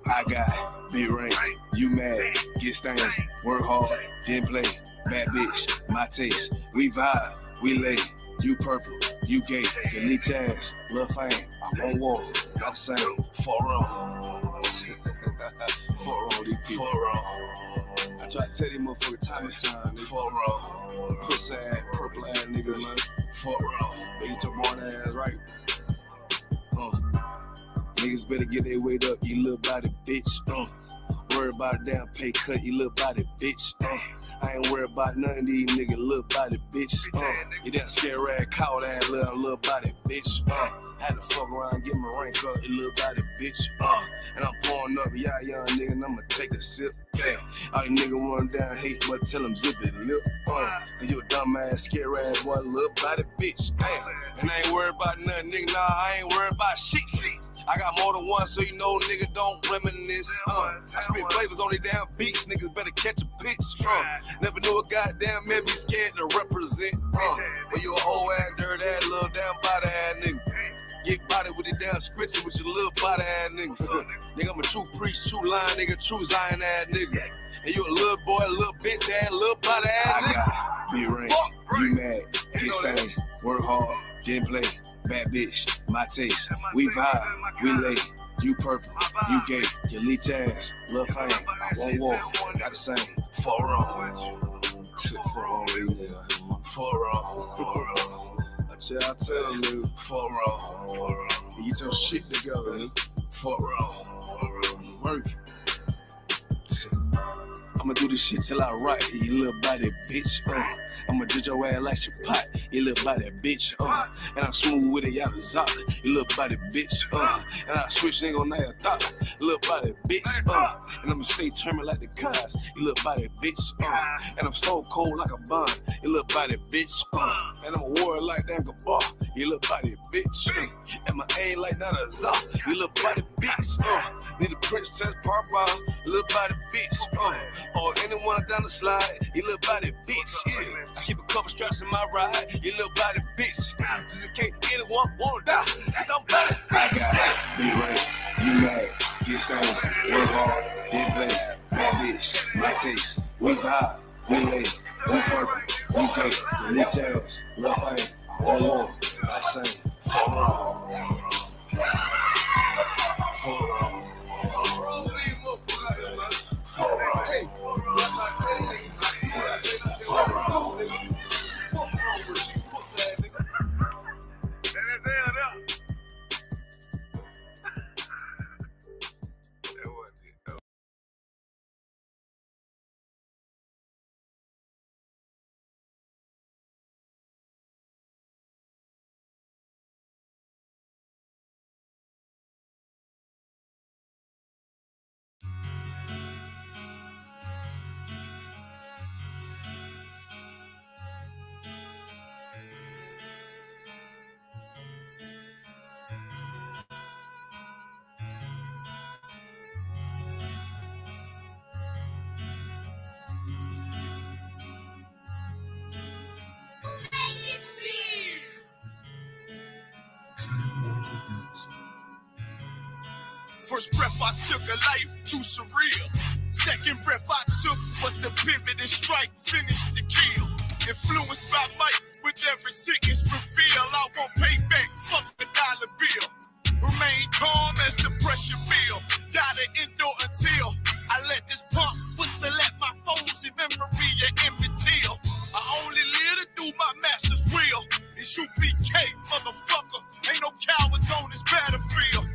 I got big ring, you mad, get stained, work hard, then play, bad bitch, my taste, we vibe, we lay, you purple, you gay, elite ass, lil' fame, I won't walk, got the same, for wrong. For these people. For wrong. I try to tell these motherfuckers time and time, nigga. For wrong. Pussy ass, purple ass nigga, man. For wrong. Get your born ass right. Niggas better get their weight up, you little body bitch. Worry about a damn pay cut, you little body bitch. I ain't worried about none of these niggas, little body bitch. You that scare rag, cow ass little body bitch. Had to fuck around, get my rank up, you little body bitch. And I'm pouring up, yeah, young nigga, and I'ma take a sip. Yeah, all these niggas run down, hate, but tell them zip it lip. And you a dumb ass, scare ass, boy, little body bitch. Damn, and I ain't worried about nothing, nigga, nah, I ain't worried about shit. I got more than one, so you know, nigga, don't reminisce. I spit flavors on these damn beats, niggas better catch a pitch. Never knew a goddamn man be scared to represent. But you a whole ass, dirt ass, little damn body ass nigga. Get body with your damn scripture with your little body ass nigga. Nigga, I'm a true priest, true line, nigga, true Zion ass nigga. And you a little boy, a little bitch ass, little body ass nigga. I got big ring, you mad, get stained, work hard, then play. Bad bitch, my taste, we vibe, we lay, you purple, you gay, you leech ass, lil' fame, I won't walk, got the same, for wrong. For wrong, for wrong. I tell them, nigga, for wrong. Get your shit together, nigga, for wrong. Work. I'ma do this shit till I rock, you little body bitch. I'ma ditch your ass like your pot, you little body bitch. And I'm smooth with it, y'all zop, you little body bitch. And I switch nigga on that thought, you little body bitch. And I'ma stay turning like the cars, you little body bitch. And I'm stone cold like a bond, you little body bitch. And I'm a warrior like that Gabar, you little body bitch. And my aim like that a zop, you little body bitch. Need a princess purple, you little body bitch. Or anyone down the slide, you little body bitch, yeah. I keep a couple straps in my ride, you little body bitch. Just in case anyone wanna die, cause I'm body bitch. I got big ring, you mad, get stained, work hard, then play, bad bitch, my taste, we vibe, we lay, we purple, we gay, you leech ass, lil' fame, I won't walk, I sing, for wrong. For wrong. Hey, that's how I tell you, nigga. What I say, fuck wrong, nigga. Fuck wrong with you, pussy ass nigga. That's hell up. That was it. First breath I took a life too surreal. Second breath I took was the pivot and strike, finish the kill. Influenced by might with every sentence reveal. I won't pay back, fuck the dollar bill. Remain calm as the pressure build. Gotta endure until I let this pump whistle at my foes in memory of Emmett Till. I only live to do my master's will. ISUPK, motherfucker. Ain't no cowards on this battlefield.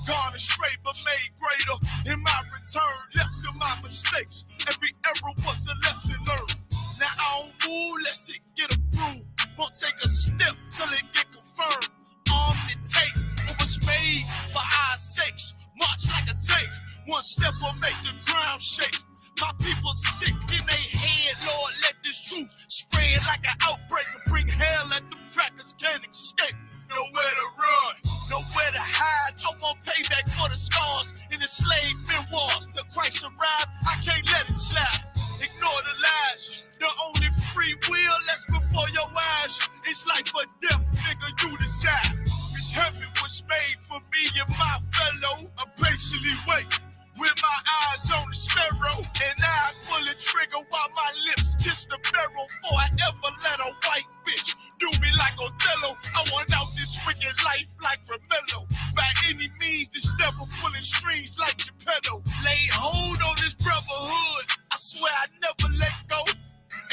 Gone astray but made greater. In my return, left to my mistakes. Every error was a lesson learned. Now I don't move lest it get approved. Won't take a step till it get confirmed. Armed and take what was made for our sakes. March like a tank. One step will make the ground shake. My people sick in their head, Lord, let this truth spread like an outbreak and bring hell at them crackers can't escape. Nowhere to run, nowhere to hide. I want payback for the scars in the slave memoirs. Till Christ arrived, I can't let it slide. Ignore the lies. The only free will that's before your eyes. It's life or death, nigga, you decide. This heaven was made for me and my fellow. I patiently wait with my eyes on the sparrow, and I pull the trigger while my lips kiss the barrel. Before I ever let a white bitch do me like Othello. I want out this wicked life like Romello. By any means, this devil pulling strings like Geppetto. Lay hold on this brotherhood, I swear I never let go.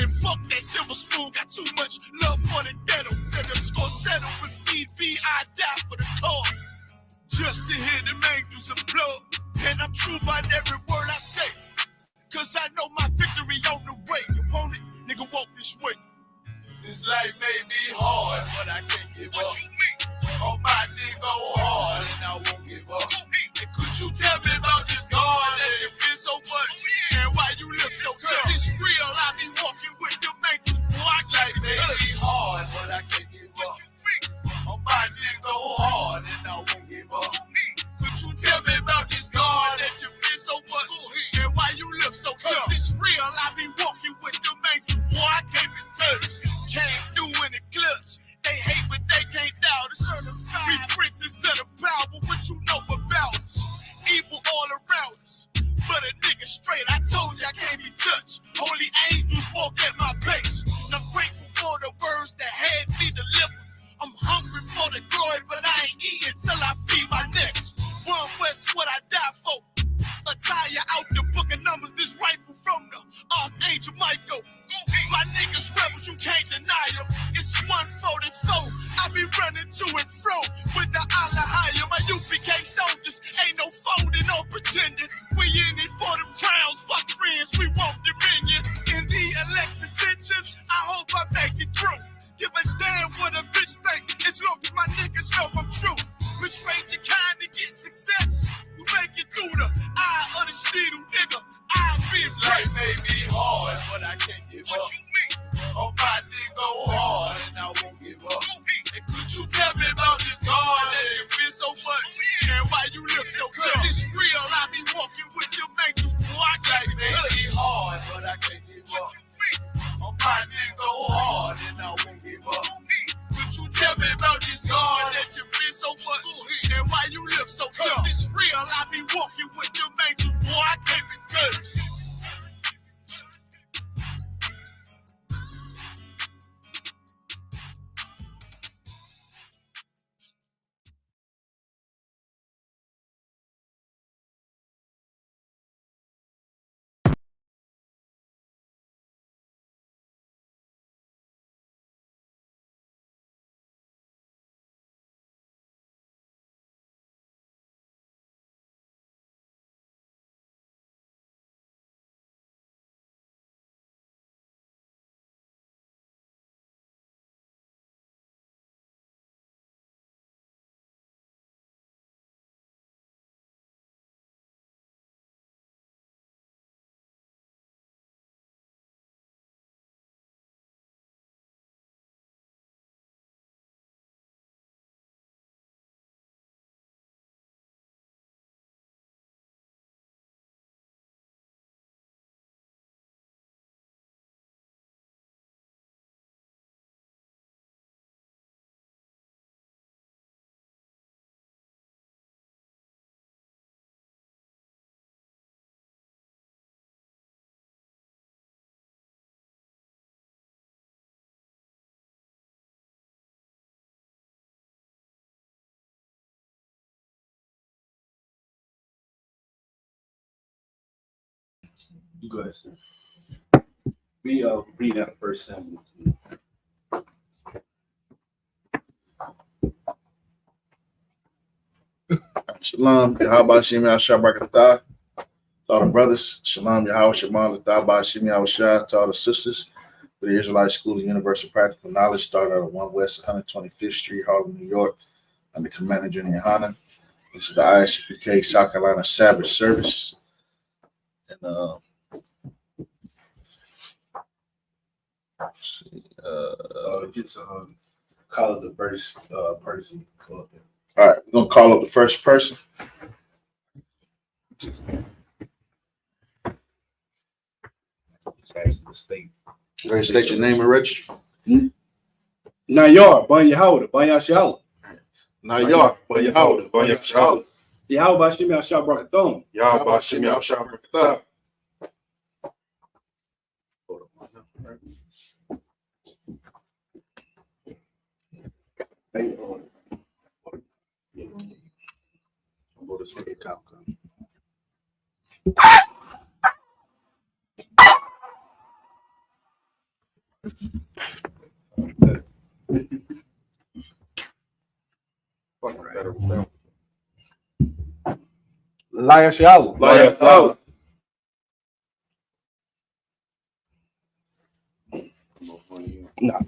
And fuck that silver spoon, got too much love for the ghetto. Till the score settle, if need be, I die for the cause. Just to hear them angels applaud. And I'm true about every word I say, cause I know my victory on the way. Opponent, nigga, walk this way. This life may be hard, but I can't give up. On my nigga hard, and I won't give up. And could you tell me about this God that you feel so much? And why you look so tough? Cause it's real, I be walking with them angels, boy. This life may be hard, but I can't give up. On my nigga hard, and I won't give up. Could you tell me about this God that you feel so much? And why you look so tough? It's real, I be walking with them angels, boy. I can't be touched. Came through in the clutch. They hate, but they can't doubt us. We princes of the power, what you know about us? Evil all around us, but a nigga straight. I told you I can't be touched. Holy angels walk at my pace. And I'm grateful for the words that had me delivered. I'm hungry for the glory, but I ain't eating till I feed my next. One West, what I die for. Attire out the book of numbers, this rifle from the Archangel Michael. My niggas rebels, you can't deny them. It's 144. I be running to and fro with the Allah higher. My UPK soldiers ain't no folding or pretending. We in it for the crowns, fuck friends, we want dominion. In the election ascension, I hope I make it through. Give a damn what a bitch think, as long as my niggas know I'm true. Betrayed your kind to get success. You make it through the eye of the needle, nigga. I be his life may be hard, but I can't give up. On my nigga hard, and I won't give up. And could you tell me about this God that you feel so much? And why you look so tough? It's real, I be walking with them angels, boy. I can't may be hard, but I can't give up. On my nigga hard, and I won't give up. Could you tell me about this God that you feel so much? And why you look so tough? It's real, I be walking with them angels, boy. I can't be touched. You go ahead, sir. We read out the first sentence. Shalom, Yahweh Shem Yahshabrakatah. To all the brothers, Shalom, Yahweh Shemam, Lathabah Shem Yahushua. To all the sisters, for the Israelite School of Universal Practical Knowledge, started at 1 West 125th Street, Harlem, New York, under Commander Junior Hanna. This is the ISUPK South Carolina Sabbath service. And Just call it the first person. all right, we're gonna call up the first person. That's the state. Ready to state your name and register. Nayar, Banya Howard, Banya Shala. Now y'all, but Yahweh, but Yahweh. Yahweh Bashim Yahshua Barakathon. Yahweh Shem Yahshua Barakatah. Liar Shalom. Yahweh. Nah.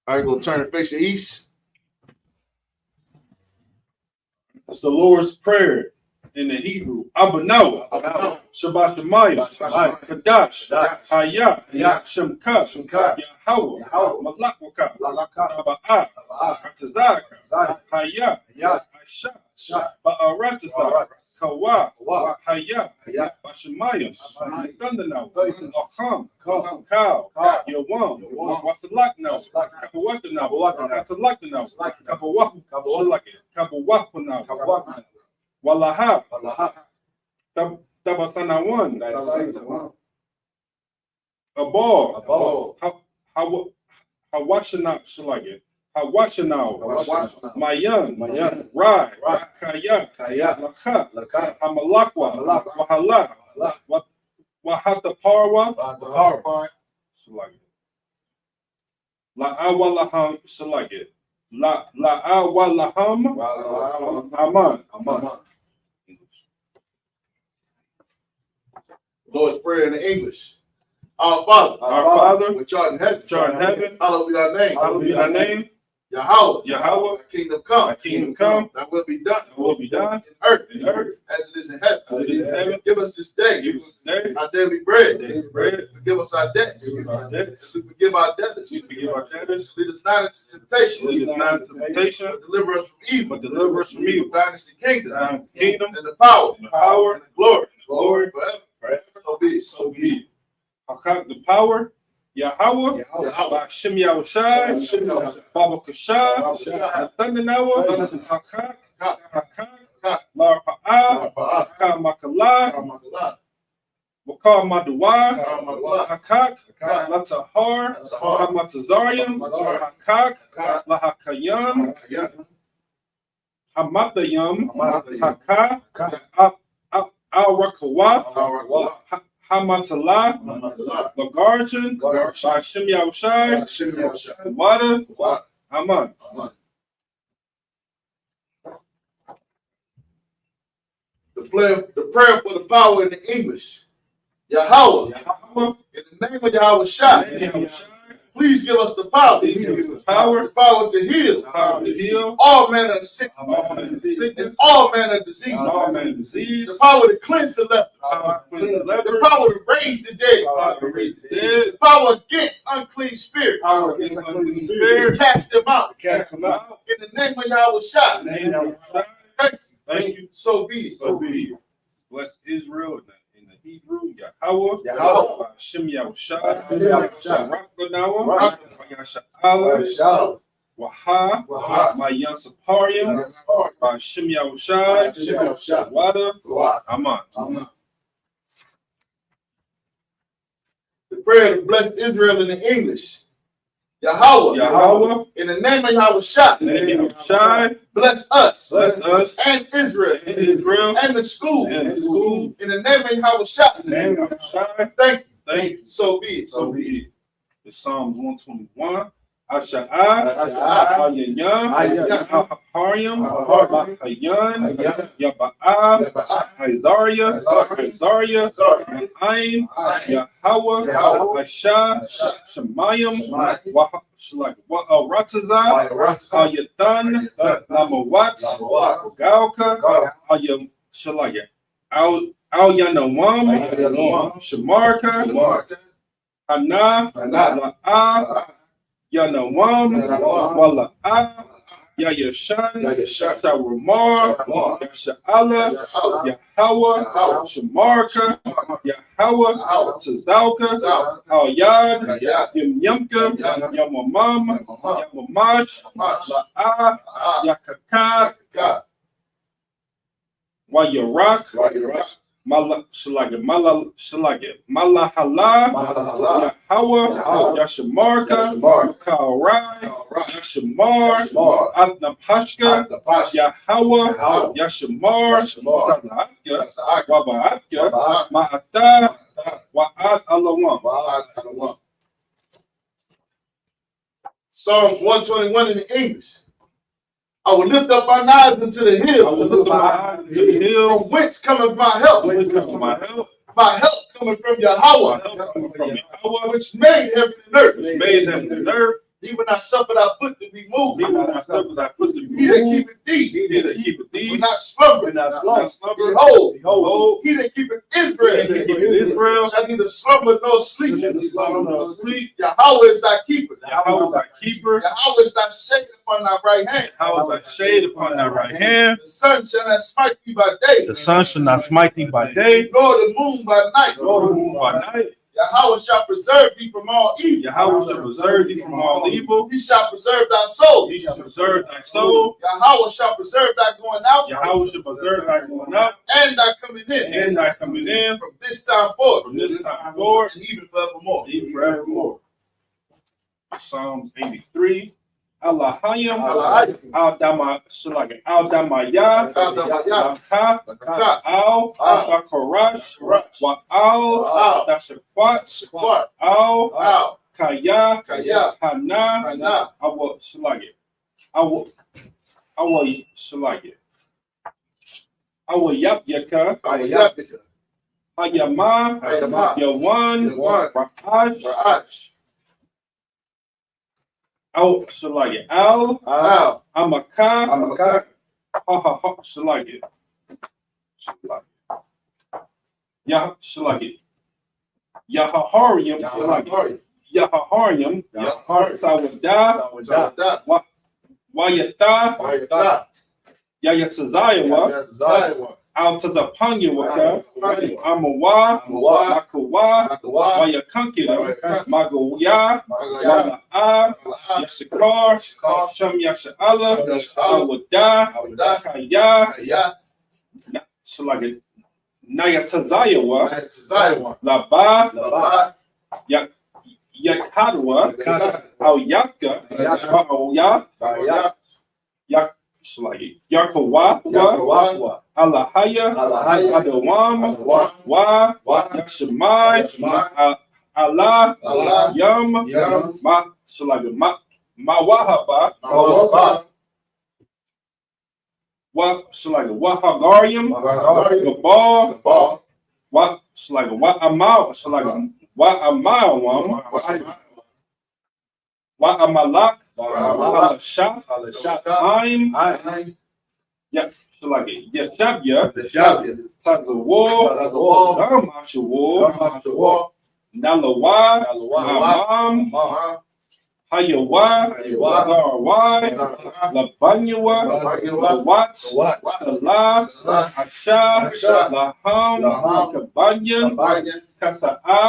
All right, go turn and face the east. It's the Lord's Prayer in the Hebrew. Abanawa, Shabbat Shemayah, Kadash, Hayah, Shemka, Yahweh, Malakwaka, Taba'ah, Atazaka, Hayah, Aisha, Ba'aratazah, Kawa, Hayah, Bashemayah, Thundanaw, Akam, Kau, Yawam, Wasalaknaw, Kabawatanaw, Katalaknaw, Kabawahu, Kabawapanaw, Walaha, Tabatanawan, Abor, Hawashana, Shalagit, Hawashanaw, Mayan, Rai, Kaya, Lakha, Hamalakwa, Wahala, Wahata Parwa, Shalagit, La'awalaham, Shalagit, La'awalaham, Aman. Lord's Prayer in the English. Our Father, which art in heaven, hallowed be thy name. Hallowed be thy name. Yahweh, Yahweh, thy kingdom come. thy kingdom come. Thy will be done. Thy will be done. In earth, as it is in heaven. As it is in heaven. Give us this day. Give us this day our daily bread. daily bread. Forgive us our debts. Forgive us our debts. As we forgive our debtors. We forgive our debtors. Lead us not into temptation. Lead us not into temptation. But deliver us from evil. But deliver us from evil. Thine is the kingdom. Thine is the kingdom. And the power. And the power. And the glory. Glory. Forever. So be it. So be it. Hakak, the power. Yahweh, Ba'ashem Yahushai, Baba Kashah, Thundanawa, Hakak, Larpa'ah, Kamakala, Wakar Maduwa, Hakak, Latahar, Hamatazarium, Hakak, Lahakayam, Hamatayam, Hakak, Al-Rakawath, Hamatala, Lagarjan, Ba'ashem Yahushai, Wada, Aman. The prayer for the power in the English. Yahweh, in the name of Yahweh Shai, please give us the power. The power to heal all manner of sickness and all manner of disease. The power to cleanse the leper. The power to raise the dead. The power against unclean spirits. To cast them out. In the name of Yahweh Shai. Thank you. So be it. Bless Israel in the Hebrew, Yahweh, Shem Yahushai, Rakanawa, Yasha'ala, Waha, Mayan Saparium, Shem Yahushai, Wada, Aman. The prayer to bless Israel in the English. Yahweh, in the name of Yahweh Shai, bless us, and Israel, and the school, in the name of Yahweh Shai. Thank you. So be it. The Psalms 121, Asha'a, Ayayan, Ahariam, Mahayan, Yaba'a, Azaria, Aim, Yahweh, Asha, Shemayim, Rataza, Ayatan, Lamawat, Galka, Ayam Shalaya, Al Yanawam, Shamarka, Ana, La'a, Yanawam, Wala'a, Yayashan, Shawamar, Yasha'ala, Yahweh, Shamarka, Yahweh, Tzadalka, Al-Yad, Yamyamka, Yamamam, Yamamash, La'a, Yakaka, Wayarak, Malahala, Yahweh, Yashamarka, Kalrai, Yashamar, Adnapashka, Yahweh, Yashamar, Sadaka, Wabaatka, Ma'ata, Wa'at Alawam. Psalms 121 in the English. I will lift up my eyes into the hill. From whence cometh my help? My help coming from Yahweh, which made heaven and earth. He will not suffer thy foot to be moved. He that keepeth thee will not slumber. Behold, he that keepeth Israel shall neither slumber nor sleep. Yahweh is thy keeper. Yahweh is thy shade upon thy right hand. The sun shall not smite thee by day. Nor the moon by night. Yahweh shall preserve thee from all evil. He shall preserve thy soul. Yahweh shall preserve thy going out. And thy coming in. From this time forth. And even forevermore. Psalms 83. Allahayim, Al-Damaya, Al-Karash, Wa'al, Dashakwat, Al, Kaya, Hana, Awa Shalagit, Awa Shalagit, Awa Yapyaka, Hayama, Yawan, Rahash, Al Shalagit, Al, Amaka, Shalagit, Yah Shalagit, Yahahariam, Sawada, Wayata, Yayatzayawa, out to the Panyawaka, Amawa, Makawa, Wayakankira, Magawa, Wala'a, Yashikar, Sham Yasha'ala, Awada, Kaya, Shalagit, Nayatzayawa, Laba, Yakadwa, Al Yaka, Yak Shalagit, Yakawa, Alahaya, Adawam, Wa, Yashimai, Allah, Yam, Ma, Shalagit, Mawahaba, Wa, Shalagit, Wahagarium, Gabal, Wa, Shalagit, Wa Amal, Shalagit, Wa Amalwam, Wa Amalak, Alashaf, Aim, Shalagit, Yeshabya, Tazawar, Damashawar, Nalawa, Amam, Hayawa, Zarwai, Labanyawa, Lawat, Salah, Asha, Laham, Kabanyan, Kasa'a,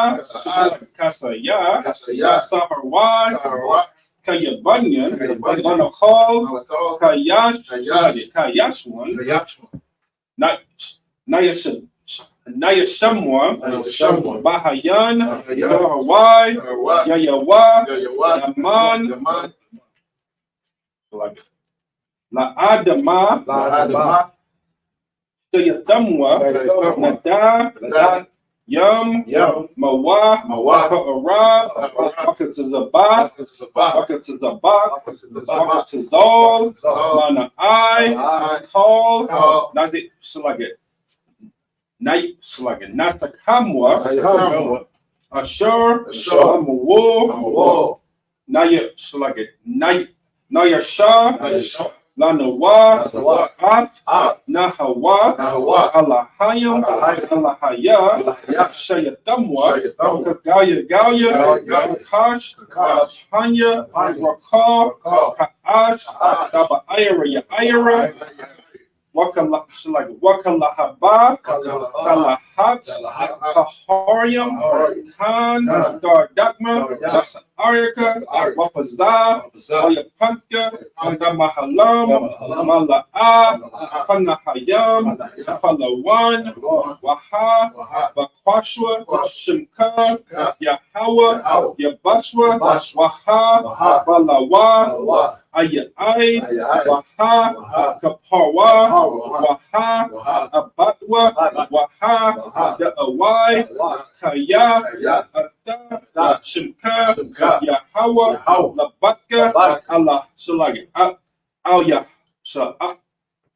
Kasaya, Saharwai, Kayabanyan, Manakal, Kayashwan, Nayashamwa, Bahayan, Hawaii, Yayawa, Yaman, La Adama, Yatamwa, Nada, Yum, Mawa, Ka'ara, Waka to the Ba, Waka to the Ba, Waka to Zol, Mana I, Call, Nazi Slugget, Night Slugget, Nasta Kamwa, Ashur, I'm a war, Naya Slugget, Naya Shah, Lanawa, Nahawa, Alahayam, Alahaya, Shayatamwa, Gaya, Kash, Alahanya, Rakar, Kaash, Daba Ira, Wakalahaba, Kalahat, Kahariam, Khan, Dardakma, Arika, Wapazda, Oyapanka, Damahalam, Mala'a, Kanahayam, Palawan, Waha, Bakwashwa, Shimka, Yahawa, Yabashwa, Waha, Balawa, Ayai, Waha, Kapawa, Waha, Abatwa, Waha, Da'awai, Kaya, Ata, Shimka, Yahawa, Labatka, Allah, Salagi, Alya,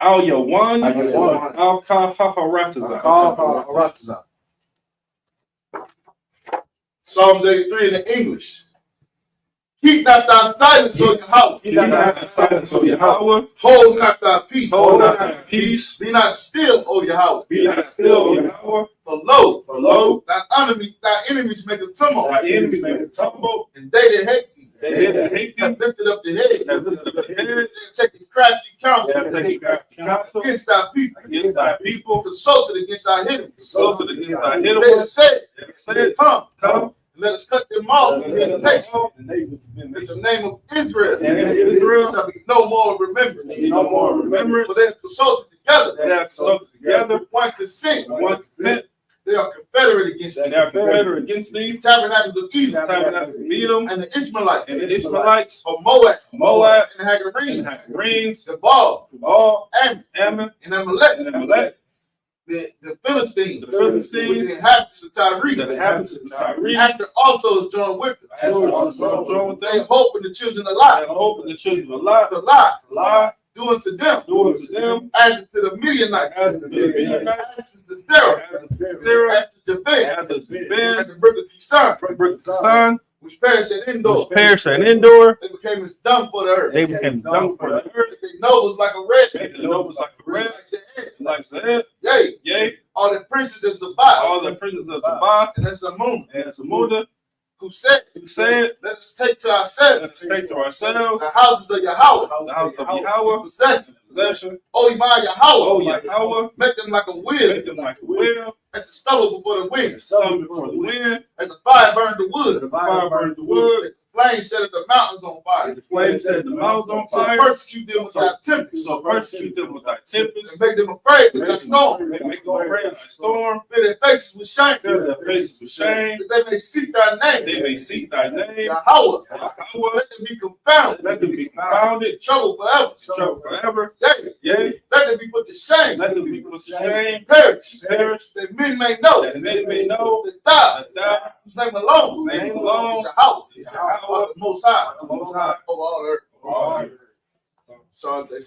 Alya one, Al Kahaharataza. Psalms 83 in the English. Keep not thy silence, O Yahweh. Hold not thy peace. Be not still, O Yahweh. For lo, thy enemies make a tumult. And they that hate thee, have lifted up the head. Taking crafty counsel against thy people. Consulted against thy enemies. They that said, come. Let us cut them off in the name of Israel. Shall be no more remembered. For they have consulted together. With one consent. They are confederate against thee. Tabernacles of Edom. And the Ishmaelites. Of Moab. And Hagarenes. The Baal. Ammon. And Amalek. The Philistines, with the inhabitants of Tyre. After also is joined with them. They hope in the children of Lot. The lie. Do unto them. As unto the Midianites. As unto Zerah. As to Jabin. And the brook of Kisan. Which perished at Endor. They became as dung for the earth. Their nose was like a red. Like Zed. Yea. All the princes of Zabah. And that's Amunah. Who said, let us take to ourselves the houses of Yahweh. Possession. Oh, Yahweh. Make them like a wheel. As the stubble before the wind. As the fire burned the wood. As the flame set the mountains on fire. So persecute them with thy tempest. And make them afraid with thy storm. Fill their faces with shame. That they may seek thy name. Yahweh. Let them be confounded. Trouble forever. Yea. Let them be put to shame. Perish. That men may know. That thou, whose name alone is Yahweh, the Most High, over all earth. Psalms 83.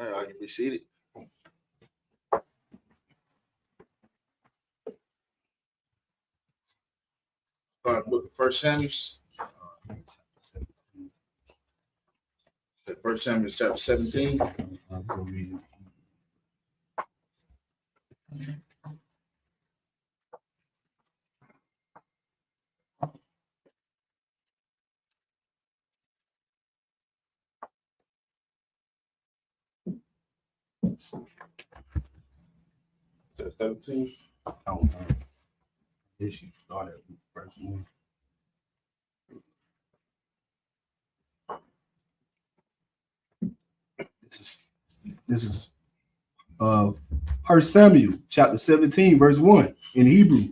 All right, I can be seated. Start book of 1 Samuel. 1 Samuel chapter 17. I don't know. Issue started with verse 1. This is 1 Samuel chapter 17, verse 1 in Hebrew.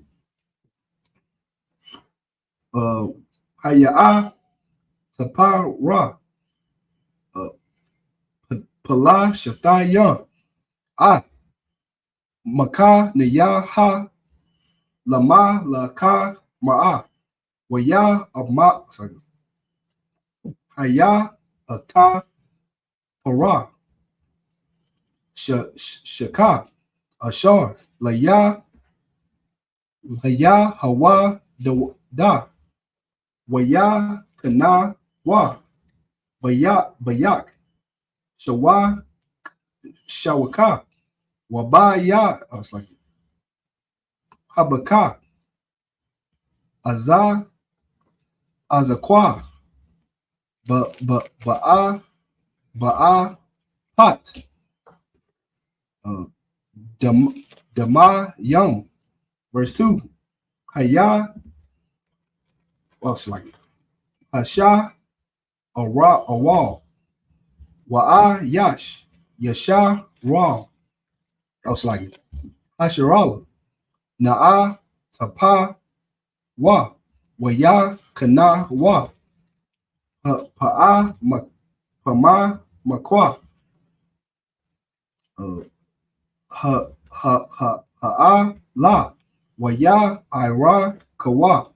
Haya'ah Tapara Pala Shatayam Ah Maka Niyaha Lama Laka Ma'a Waya Ama Haya Ata Para Shaka Ashar Laya Hawa Da Waya Kana Wa Bayak Shawa Shawaka Wabaya. I was like Habaka Azakwa Ba'a Pat Dama Young. Verse 2. Haya what's like Hasha Ara Awal Wa'a Yash Yasha Ra. I was like Hasharala Na'a Tapa Wa Waya Kana Wa Pa'a Pama Makwa Ha'a La Waya Ira Kawa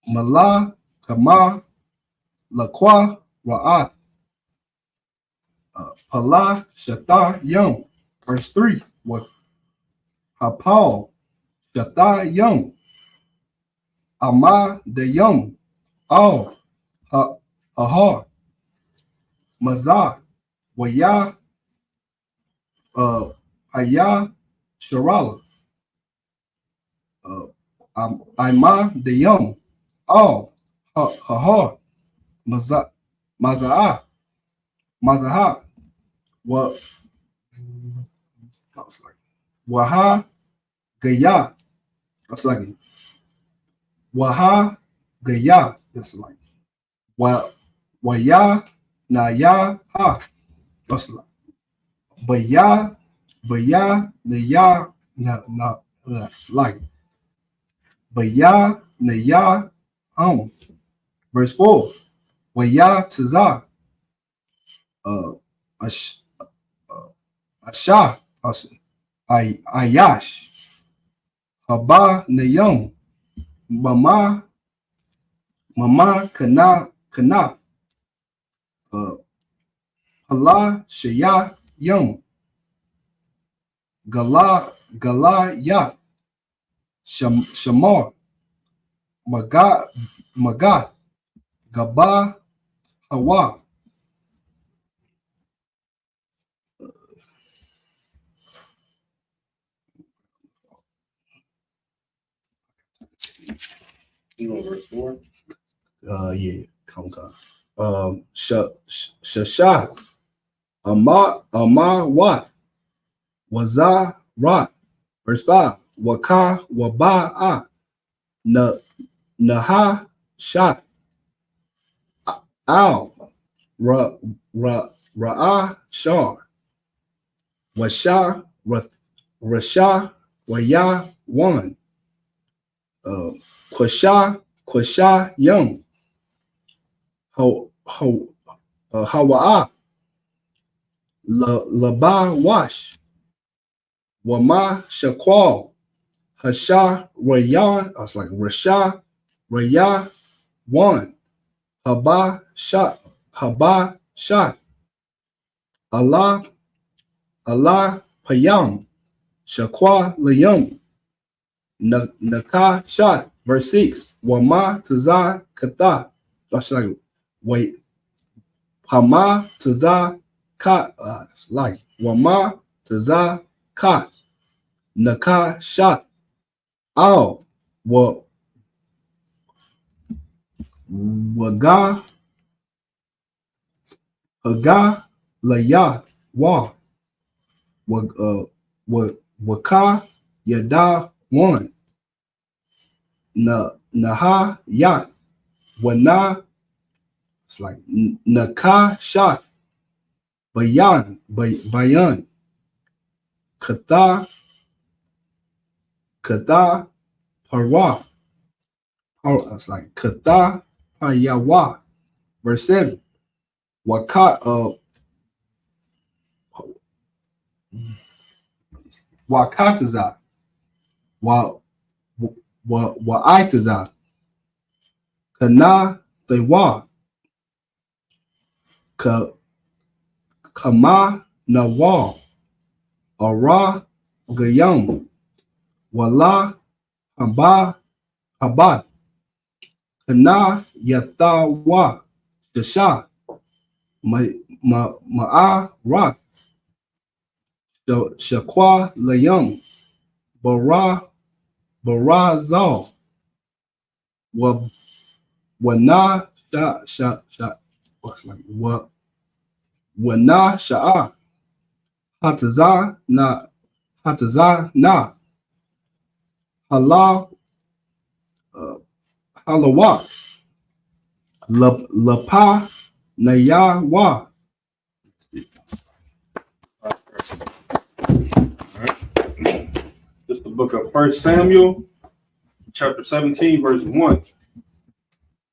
Mala Kama Lakwa Ra'at Pala Shata Yum. Verse 3. What Hapal Shata Yum Ama the Yum Al Ahar Mazah Waya Haya Sharala Ima the Yum Al Hahar Mazaha What I was like Waha Gaya. That's like Waha Gaya. That's like Waya Naya Ha. That's like Baya Naya Na. That's like Baya Naya Verse 4. Waya Tazah Asha Ayash Haba Nayum Mama Kana Hala Shaya Yum Gala Yat Shamar Magath Gaba Hawa. You on verse 4? Yeah, come. Shasha Amar Wat Wazah Rat. Verse 5. Waka Waba'a Naha Shat Al Ra'ah Shar Washa Rasha Waya 1 Kwasha Young Hawa'a Laba Wash Wama Shakwal Hasha Rayan. I was like Rasha Raya 1 Haba Shat Allah Payam Shakwa Layum Naka Shat. Verse 6. Wama Taza Kata. That's like wait. Hama Taza Kat. It's like Wama Taza Kat. Naka Shat. Al Waga Haga Laya Wa Waka Yada 1 Naha Yat Wana. It's like Naka Shat Bayan, Katha, Parwa. It's like Katha Payawa. Verse 7. Wakataza. Wa'itaza. Kana Thewa. Kama Nawal. Ara Gayam. Wala Habath. Kana Yathawa. Shasha. Ma'a Roth. Shaqua Layam. Barazal. Wana Wana Sha'a. Hataza na Halal Halawak. Lapa Nayawa. This is the book of 1 Samuel, chapter 17, verse 1.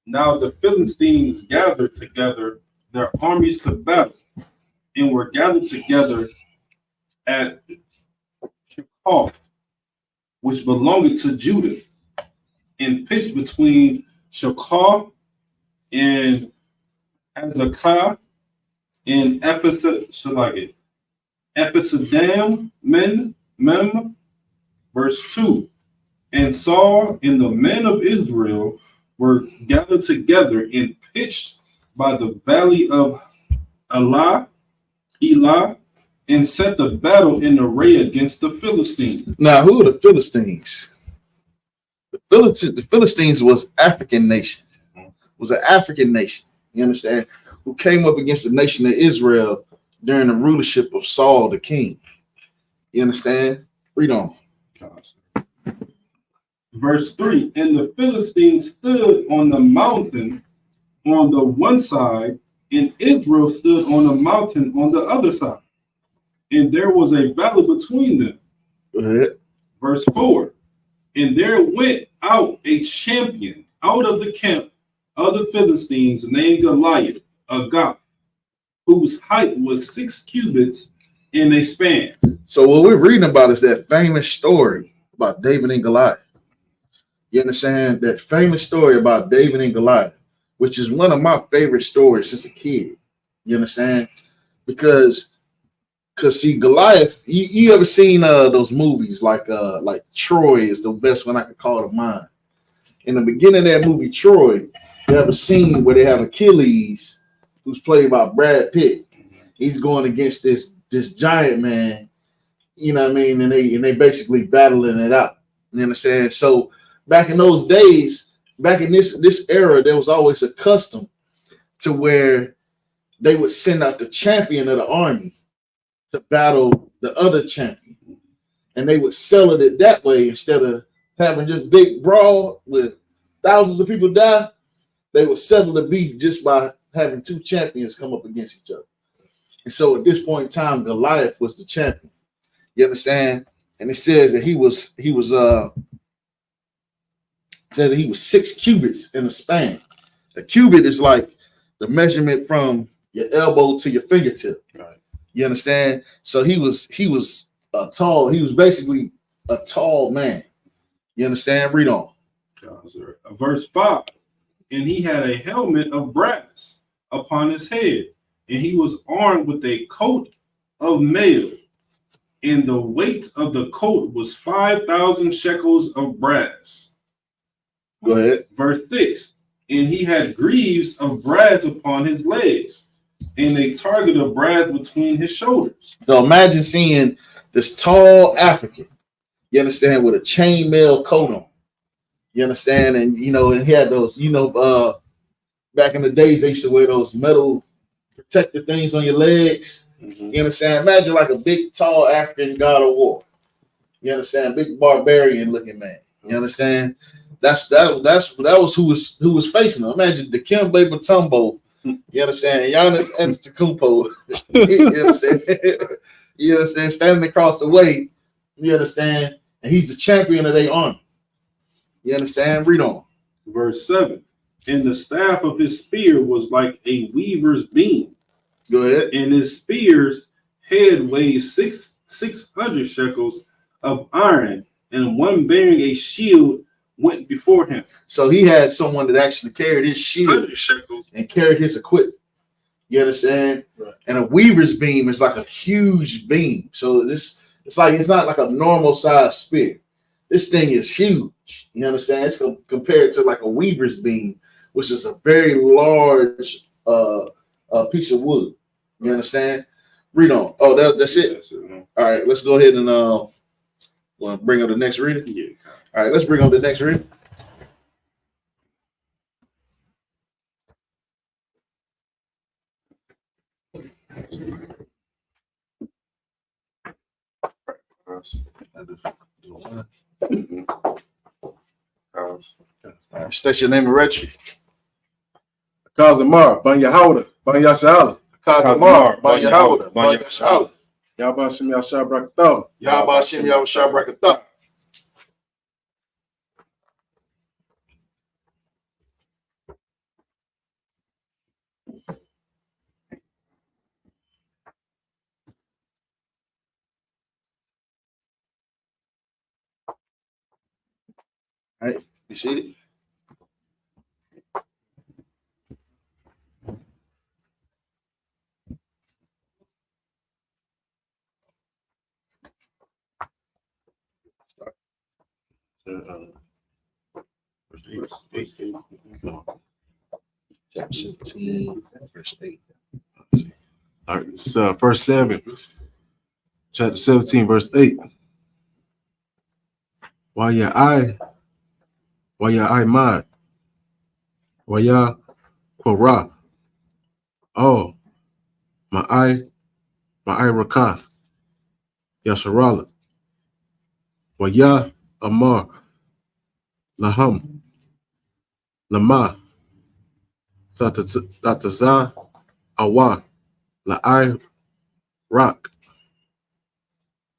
Now the Philistines gathered together their armies to battle, and were gathered together at Shechem, which belonged to Judah, and pitched between Shechem and Azekah and Ephesadam Mem, verse 2. And Saul and the men of Israel were gathered together and pitched by the valley of Elah, and set the battle in array against the Philistines. Now, who are the Philistines? The Philistines was African nation. Was an African nation. You understand? Who came up against the nation of Israel during the rulership of Saul the king. You understand? Read on. Verse 3. And the Philistines stood on the mountain on the one side, and Israel stood on the mountain on the other side. And there was a valley between them. Go ahead. Verse 4. And there went out a champion out of the camp of the Philistines named Goliath, a Gath, whose height was 6 cubits in a span. So what we're reading about is that famous story about David and Goliath. You understand? That famous story about David and Goliath, which is one of my favorite stories since a kid. You understand? Because see, Goliath, you ever seen those movies like Troy is the best one I could call to mind. In the beginning of that movie, Troy, you have a scene where they have Achilles, who's played by Brad Pitt. He's going against this giant man, you know what I mean? And they basically battling it out. You understand? So back in those days, back in this era, there was always a custom to where they would send out the champion of the army to battle the other champion. And they would sell it that way instead of having just big brawl with thousands of people die. They would settle the beef just by having two champions come up against each other. And so at this point in time, Goliath was the champion. You understand? And it says that he was 6 cubits in a span. A cubit is like the measurement from your elbow to your fingertip. Right. You understand? So he was basically a tall man. You understand? Read on. Verse 5. And he had a helmet of brass upon his head, and he was armed with a coat of mail, and the weight of the coat was 5,000 shekels of brass. Go ahead. Verse 6. And he had greaves of brass upon his legs, and a target of brass between his shoulders. So imagine seeing this tall African, you understand, with a chainmail coat on. You understand? And and he had those, back in the days they used to wear those metal protective things on your legs. Mm-hmm. You understand? Imagine like a big, tall African god of war. You understand? Big barbarian looking man. You understand? That was who was facing him. Imagine Dikembe Mutombo You understand? Giannis Antetokounmpo. You understand? You understand? Standing across the way. You understand? And he's the champion of their army. You understand? Read on. Verse 7. And the staff of his spear was like a weaver's beam. Go ahead. And his spear's head weighed 600 shekels of iron, and one bearing a shield went before him. So he had someone that actually carried his shield and carried his equipment. You understand? Right. And a weaver's beam is like a huge beam. So it's not like a normal size spear. This thing is huge. You understand? It's compared to like a weaver's beam, which is a very large piece of wood. You understand? Read on. Oh, that's it. That's it. All right, let's go ahead and bring up the next reader. Yeah. All right, let's bring up the next reader. State your name and registry. Kazamar, Banya Howder, Banya Shala. Kazamar, Banya Howder, Banya Shala. Yabashim Yasha Brakatah. Yabashim Yahusha Brakatah. All right, you see it? Chapter 17, verse 8. All right, it's First Samuel, chapter 17, verse 8. Waya I mad, Waya Korah. Oh, my eye Rakath, Yasharala. Waya Amar, Laham, Lama, Tataza, Awa, La'ai Rock,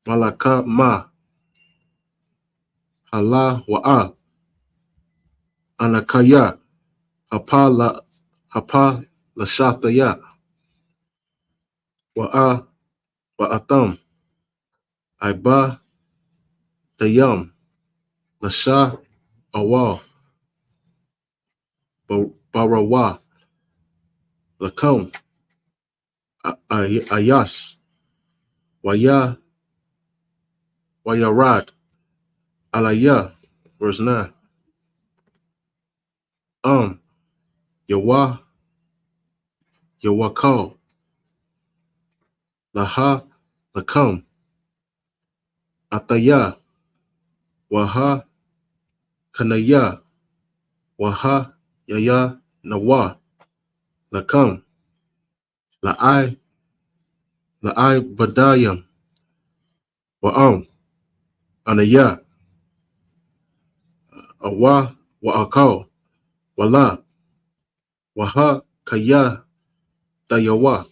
Malaka Ma, Hala Wa'a, Anakaya, Hapa Lashataya, Wa'atam, Iba Dayam, Lasha Awal, Barawa, Lakum, Ayash, Wayarad, Alaya, verse 9. Yawakal, Laha, Lakum, Ataya, Waha, Kanaya, Waha, Yaya, Nawa, Lakam, La'ai Badayam, Anaya, Awa, Wa'akal, Wala, Waha, Kaya, Dayawa,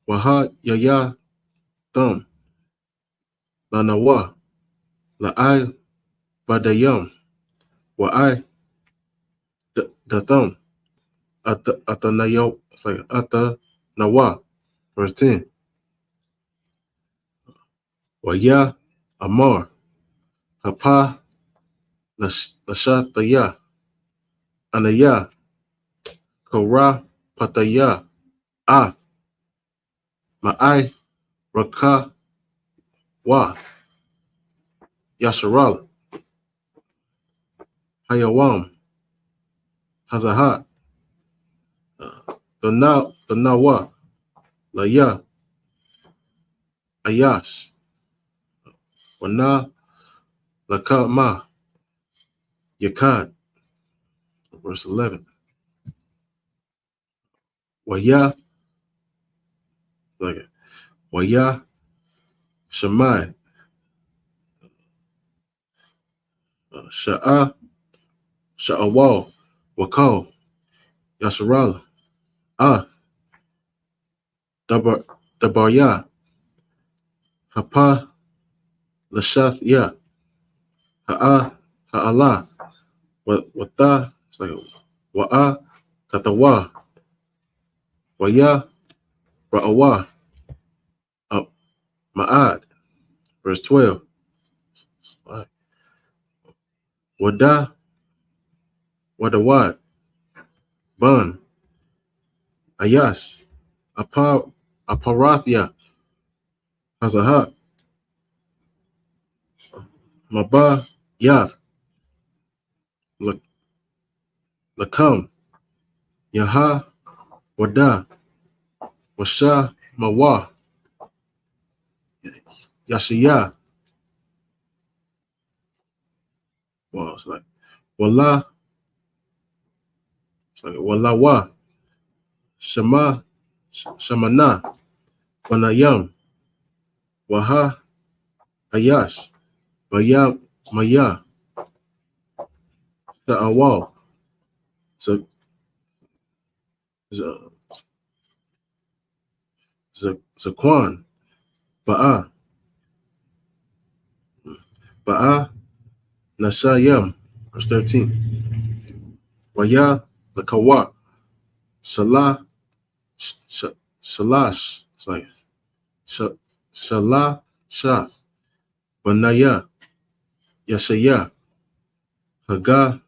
Waha, Yaya, Thum, Lanawa, La'ai Badayam, Wa'ai, the Thumb, Ata Nawa, verse 10. Waya Amar, Hapa Lashataya, Anaya, Korah Pataya, Ath, Ma'ai Raka Wath, Yasharala, Hayawam, Hazahat, the Nawa, Laya, Ayash, Wana, Lakama, Yakad, verse 11. Waya, Shemai, Sha'awal, Wakal, Yasharala, Dabarya, Hapa, Lashath, Ya, Ha'ala, Wata, it's like Wa'a, Katawa, Waya, Ra'awa, Ma'ad, verse 12. Wada, Wadawad, Ban, Ayash, Aparathia, Hazaha, Maba, Yath, Lakam, Yaha, Wada, Washa, Mawa, Yashiya. Well, it's like Wallah, it's like Wallawa, Shama, Shamana, Wanayam, Waha, Ayash, Maya, Maya, Sa'awal, Zaquan, Ba'a, Nasayam, verse 13. Waya, Lakawa, Salah, Shalash, it's like Salah, Shath, Banaya, Yashaya, Haga,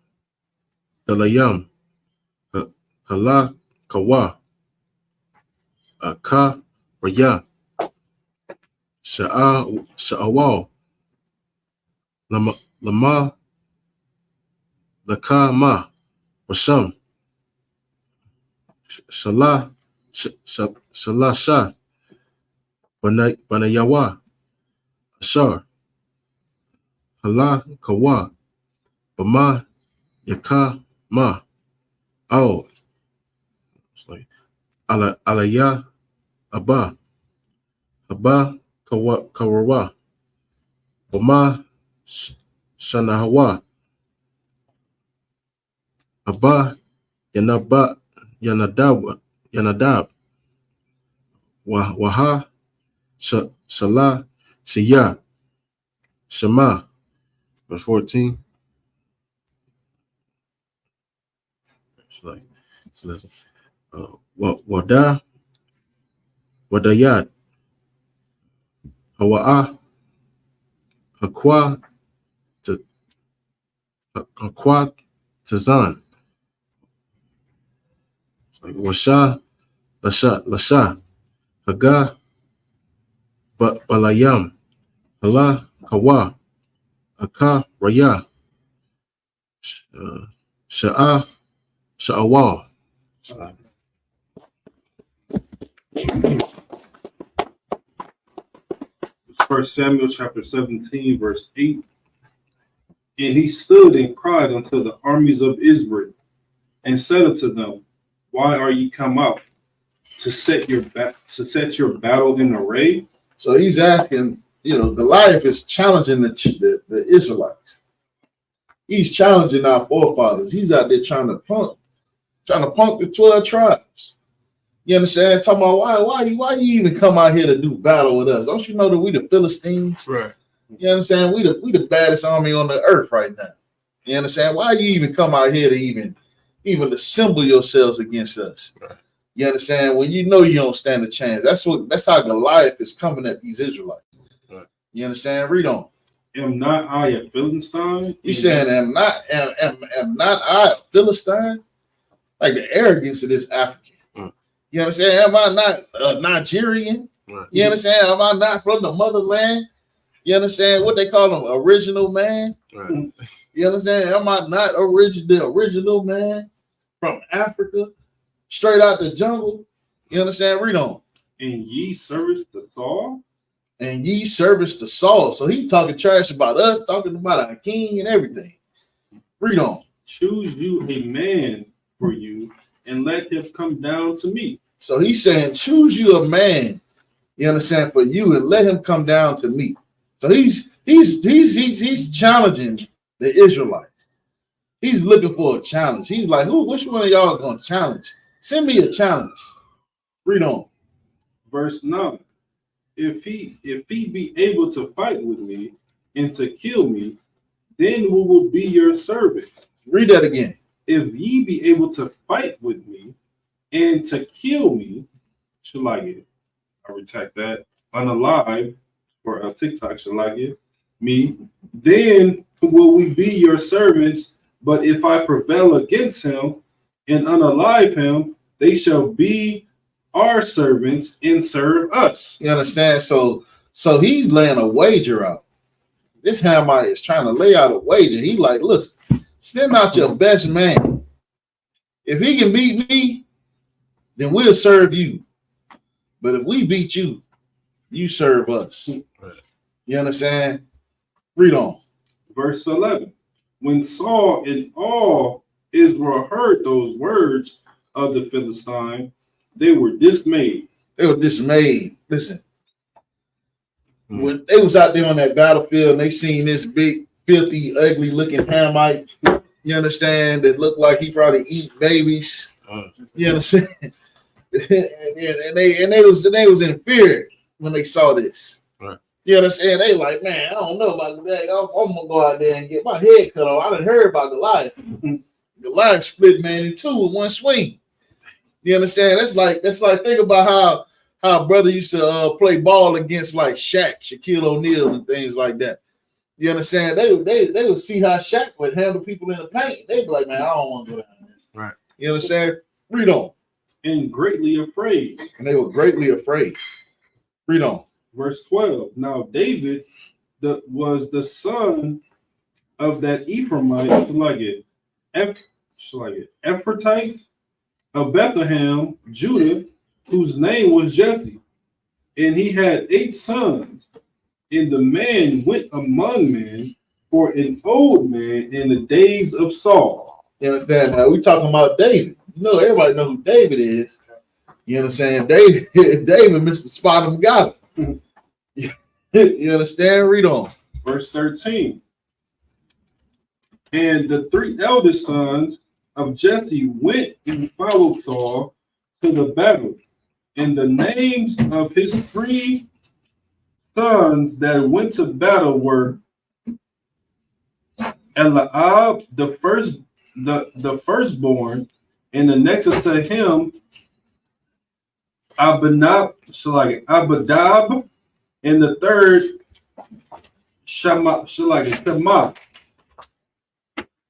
Dalayam, Hala, Kawa, Ka, Raya, Sha'awal, Lama, Lakama, Washam, Salah, Shath, Banayawa, Ashar, Hala, Kawa, Bama, Yaka, Ma, Ao, it's like Alaya, Abba, Kawawa, Bama, Shanahawa, Abba, Yanadab, Waha, Salah, Shia, Shema, verse 14. It's like, Wada, Wadayat, Hawa'a, Hakwa, Tazan, it's like Washa, Lasha, Haga, Balayam, Hala, Kawa, Aka, Raya, Sha'awal. 1 Samuel chapter 17, verse 8. And he stood and cried unto the armies of Israel, and said unto them, Why are ye come out to set your battle in array? So he's asking, Goliath is challenging the Israelites. He's challenging our forefathers. He's out there trying to punk the 12 tribes. You understand? Talking about why you even come out here to do battle with us? Don't you know that we the Philistines? Right. You understand? We the baddest army on the earth right now. You understand? Why you even come out here to even assemble yourselves against us? Right. You understand? When you know you don't stand a chance. That's how Goliath is coming at these Israelites. Right. You understand? Read on. Am not I a Philistine? You saying am not I a Philistine? Like the arrogance of this African. You understand? Am I not a Nigerian? Right. You understand? Am I not from the motherland? You understand what they call them? Original man? Right. You understand? Am I not the original man from Africa? Straight out the jungle? You understand? Read on. And ye service the Saul? And ye service to Saul. So he talking trash about us, talking about our king and everything. Read on. Choose you a man for you, and let him come down to me. So he's saying, choose you a man, you understand, for you, and let him come down to me. So he's challenging the Israelites. He's looking for a challenge. He's like, which one of y'all gonna challenge? Send me a challenge. Read on. Verse 9. If he be able to fight with me and to kill me, then we will be your servants. Read that again. If ye be able to fight with me and to kill me, should like it. I retract that. Unalive for a TikTok should like it. Me, then will we be your servants. But if I prevail against him and unalive him, they shall be our servants and serve us. You understand? So he's laying a wager out. This Hamite is trying to lay out a wager. He like, look, send out your best man. If he can beat me, then we'll serve you. But if we beat you, you serve us. You understand? Read on. Verse 11. When Saul and all Israel heard those words of the Philistine, they were dismayed. They were dismayed. Listen, when they was out there on that battlefield and they seen this big, filthy, ugly looking Hamite, you understand, that looked like he probably eat babies. You understand? and they was in fear when they saw this. Right. You understand? They like, man, I don't know about that. I'm gonna go out there and get my head cut off. I done heard about Goliath. Goliath split man in two with one swing. You understand? That's like think about how brother used to play ball against like Shaq, Shaquille O'Neal, and things like that. You understand? They would see how Shaq would handle people in the paint. They'd be like, man, I don't want to go down there. Right. You understand? Read on. And greatly afraid. And they were greatly afraid. Read on. Verse 12. Now David was the son of that Ephraimite, Ephrathite of Bethlehem, Judah, whose name was Jesse. And he had 8 sons. And the man went among men for an old man in the days of Saul. You understand? Now we talking about David. You know, everybody know who David is. You understand? David, Mr. Spot him, got him. You understand? Read on. Verse 13. And the 3 eldest sons of Jesse went and followed Saul to the battle. And the names of his 3 sons that went to battle were Eliab, the firstborn, and the next to him, Abinadab, and the third, Shema.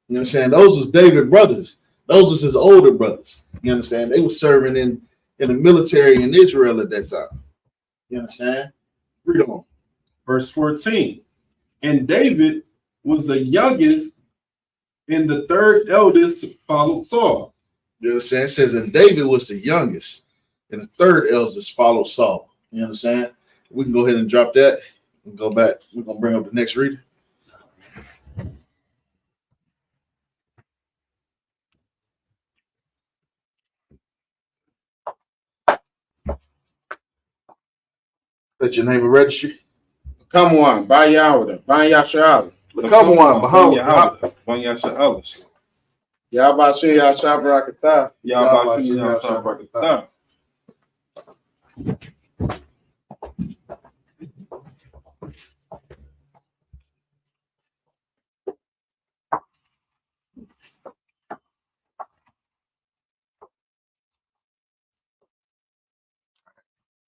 You understand? Those was David's brothers. Those was his older brothers. You understand? They were serving in the military in Israel at that time. You understand? Read on. Verse 14. And David was the youngest, and the 3rd eldest followed Saul. You understand? It says, and David was the youngest, and the 3rd eldest followed Saul. You understand? We can go ahead and drop that and go back. We're going to bring up the next reader. That's your name and registry. Come on, Bayawada, Bayashal. Come on, Bahamas. Y'all about to see y'all shop Rakata. Y'all about to see y'all shop Rakata.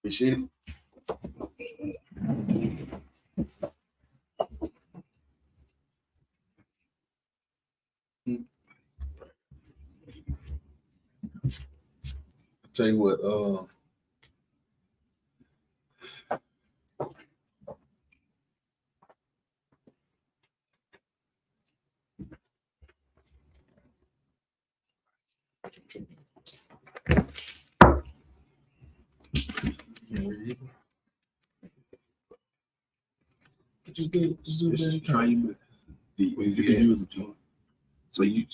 You see it? I'll tell you what, just do Just try you you can use it, John. So you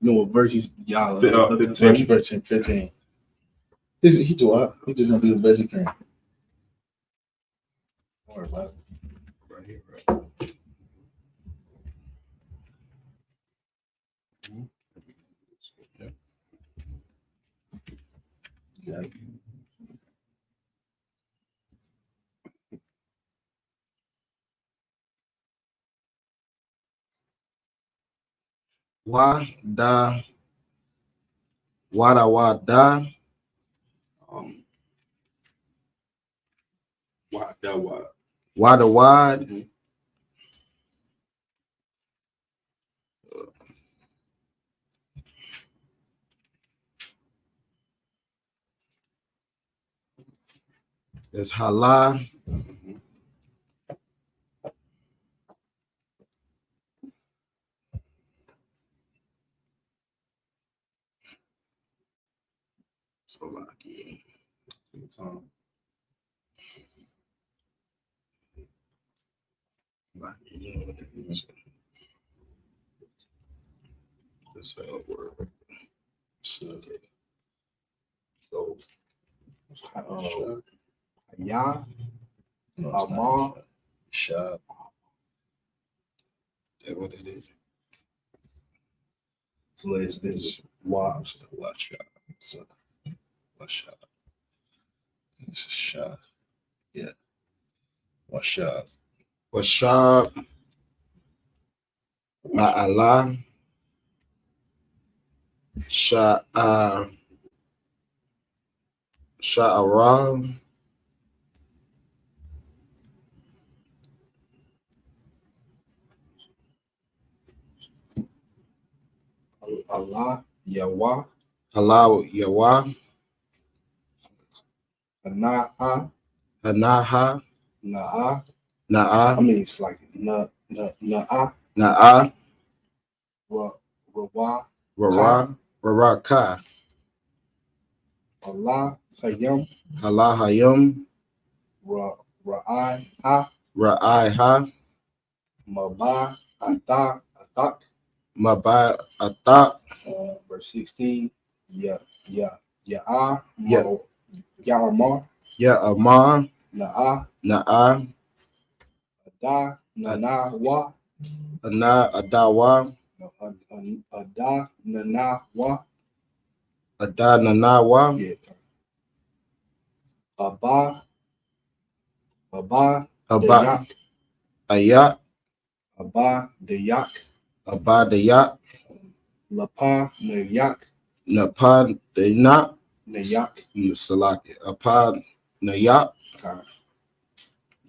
know what verse y'all 15. He do what? He just gonna do the best he can. Don't worry about it. right here, right. Okay. Wada wada. Um, why? Wada wad. Mhm. It's hala. Mhm. So like Um, this word. So ya amar shot. That's what it is. So it's watch shot. So watch shot. It's a shot. Yeah. Watch shot. Watch shot. Ma'ala. Sha'ara. Allah Yawa. Allah Yawa. Anaha. Anaha. Na'a. Na'a. I mean, it's like na'a. Na'a. Rawa. Rawa. Raraka. Allah Hayam. Allah Hayam. Ra'ai Ha. Ra'ai Ha. Maba Atak. Atak. Maba Atak. Verse 16. Ya'ar. Ya'amar. Ya'amar. Na'a. Na'a. Ada. Nana Wa. Ana Adawa. Ada Nana Wa. Ada Nana Wa. Yeah. Aba. Aba. Aba. Ayak. Aba Dayak. Aba Dayak. Lapa Nayak. Napa Dayak. Nayak. Salaki. Apa Nayak.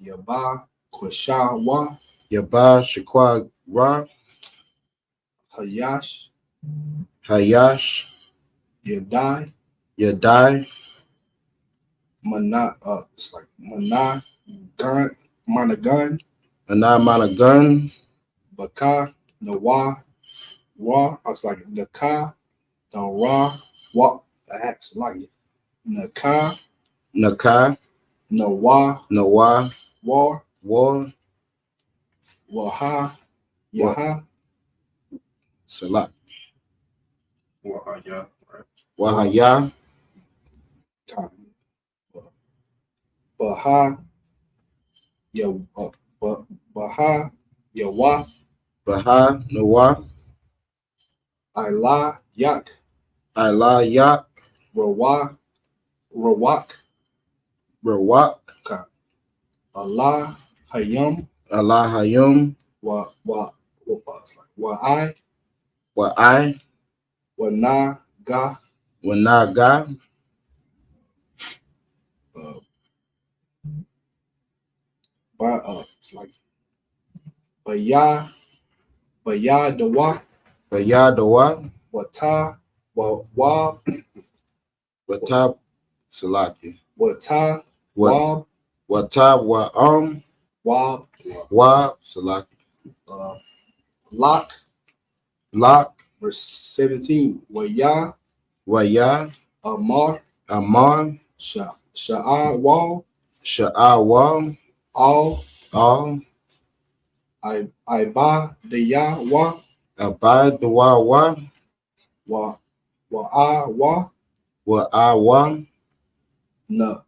Yaba Kwashawa. Yaba Shakwa Ra. Hayash. Hayash. Yadai. Yadai. Mana. It's like Mana. Gun. Managun. Managun. Baka. Nawa. Wa. I was like Naka. Nawa. Wa. That's like it. Naka. Naka. Nawa. Nawa. War. War. Waha. Yaha. Salat. Wahaya, right? Wahaya. Baha. Baha. Yawa. Baha. Nawa. Ila. Yak. Ila. Yak. Rawa. Rawak. Rawak. Allah. Hayam. Allah Hayam. Wa I. Wa I. Wa na ga. Wa na ga. It's like Baya Dawa. Baya Dawa. Wata. Wa Wata Salaki. Wata. Wa Wata Wa Wa Salaki. Lock. Lock. Verse 17. Waya. Waya. Amar. Amar. Sha'a Wal. Sha'a Wal. All. Iba Daya Wa. Abad Wa Wa. Wa Wa. Wa Wa. Na.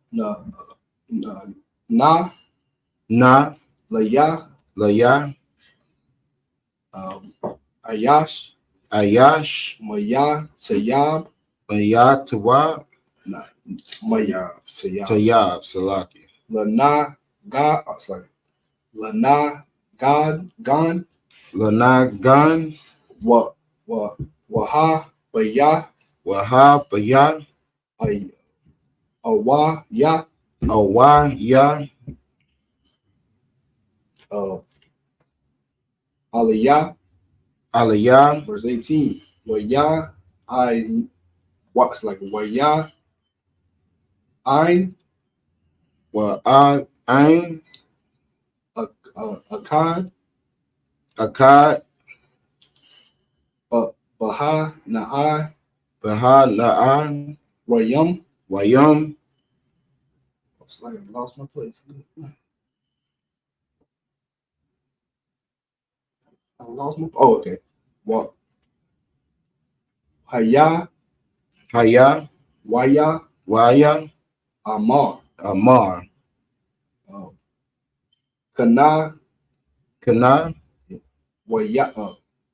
Laya. Ayash. Maya Tayab. Maya Tawab. Nah, Mayab. Tayab, Salaki. Lana God. Oh, sorry. Lana God Gon. Lanagan, Wa Waha Baya Wahab, Bayat, Awa Ya Awa, Ya, Aliyah. Aliyah, Verse 18. Waya I what's like Waya Ein Wa'ain, Akkad Akkad, Baha Na'i Baha, Na'an, Wayum. Wayum, It's like I lost my place. I lost my. Oh, okay. What? Haya Haya, Waya Waya, Amar. Amar, Kana Kana, Waya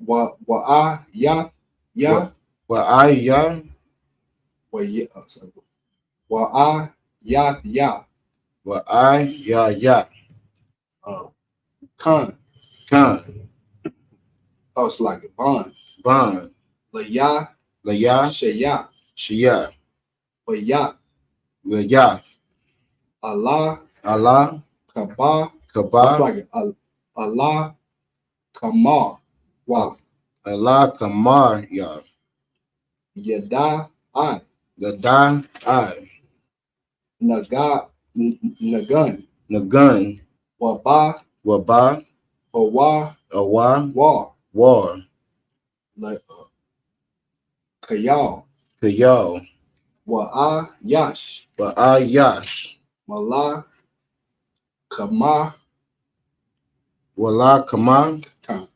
Wa'a Ya Ya Wa'aya, Waya sorry. Wa'a Ya Ya Wa'ai, Ya, Ya, Khan. Khan, Oh, it's like a bond. Ban, Laya Laya, Shaya Shia, Waya Waya, Allah Allah, Kaba. It's Kaba, like Allah Kamar. Wow. Allah, Kamar, Ya, Yada I the Dan, I, Nagun Nagun, Waba Waba, Hawa Awa, War War, like Kayal Kayo, Wa'a Yash Wa'ayash, Mala Kama Wala, Kaman, Kam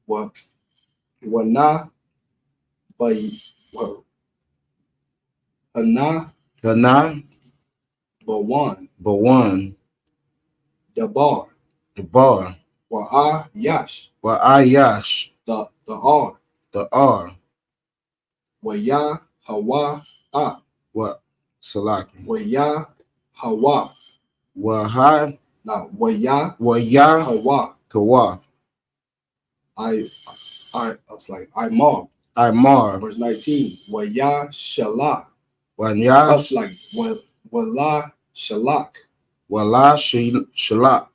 Wa Wana Bay Hana Hana, Bawan Bawan, Dabar the Bar, Wa'a Yash Wa'ayash, the R the R, Waya Hawa A Wa, Salaki, Waya Hawa Waha, now Waya Waya, Hawa Kawa, I was like Imar. Imar, Verse 19. Waya Shalak. Wanya, That's like Wala Shalak. Wala, Shalak,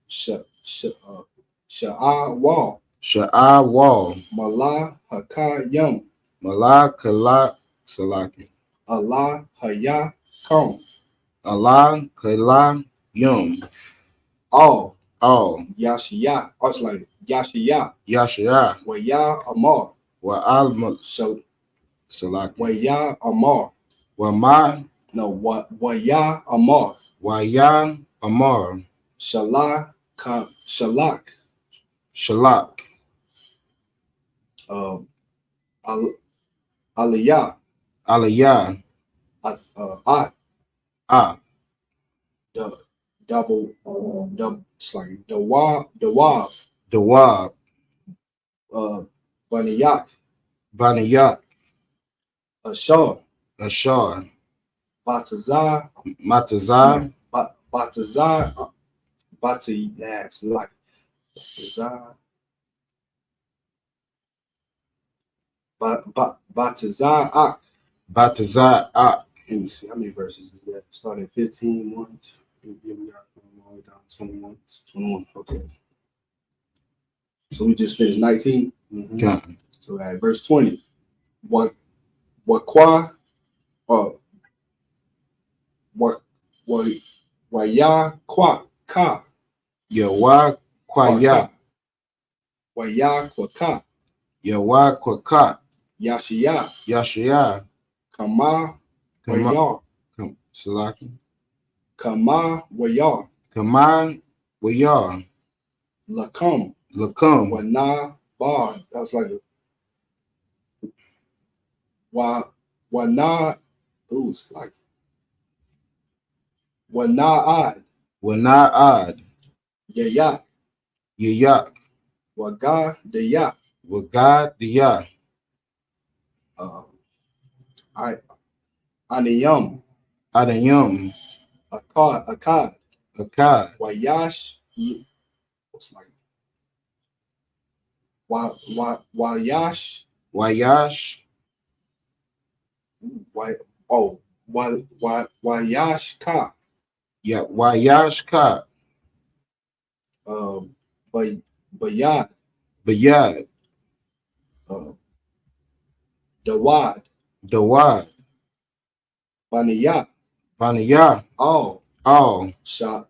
Sha'a Wal. Sha'a, Wal, Mala Hakayam. Mala, Kala, Salaki, Allah Haya Kam. Allah, Kala, Yum, All. All, Yashiya. Oh, it's like Yashiya. Yashia, Waya Amar. Wa'al, Shal Salaki, Waya Amar. Wama, No, Waya Amar. Waya, Amar, Shalak. Shalak, Aliyah. Aliyah, The double, it's like the Wab, Dawab, Baniyak, Baniyak, Ashar, Ashar, Batazar, Matazar, Batazar, that's like Batazar, Batazar Ak. Batazar, Let me see, how many verses is that? Start at 15, 1, 2, Yeah, we got all the way down to 21. 21. Okay. So we just finished 19. Khan, So at verse 20, what qua what ya qua ka Yawa, Kwaya, Waya kwa ka Yawa, Kwaka, Yashiya Yashia, Kama Kama, Waya Salaki, Kama Waya Kaman, Wayar, Lakam Lakum, Wana Bar. That's like Wana. Ooh, it's like Wana Wana'ad, Yayak Yayak, Waga Dayak Wagad, Diyah, Aniyam, Adayam, Akkad, Akkad, Wayash, what's like Wayash, Wayash, Wayash Ka, Wayash Ka, Bayad, Bayad, Dawad, Dawad, Baniyat, Baniyah, all Shawwal,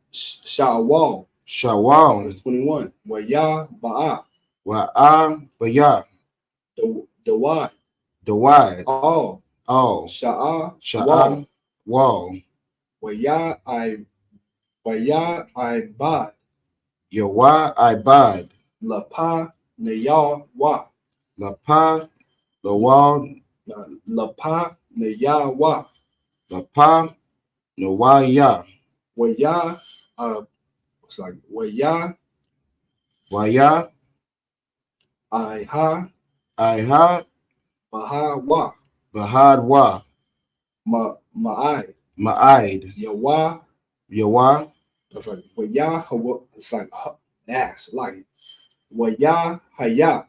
Shawwal, verse 21. Waya Ba'a, Wa'ah, Bayah, Dawad, Dawad, all Sha'ah, Sha'a Wal, Waya Ibad, Yawa, Ibad, Lapa Naya Wa, Lapa, Lawal, Lapa Naya Wa, Lapa, Nawaya, Waya it's like Waya Waya, Iha Iha, Baha Wa, Bahad Wa, Ma'ai Ma'aid, Yawa. Yawa, It's like Waya Hawa, it's like ass like Waya Haya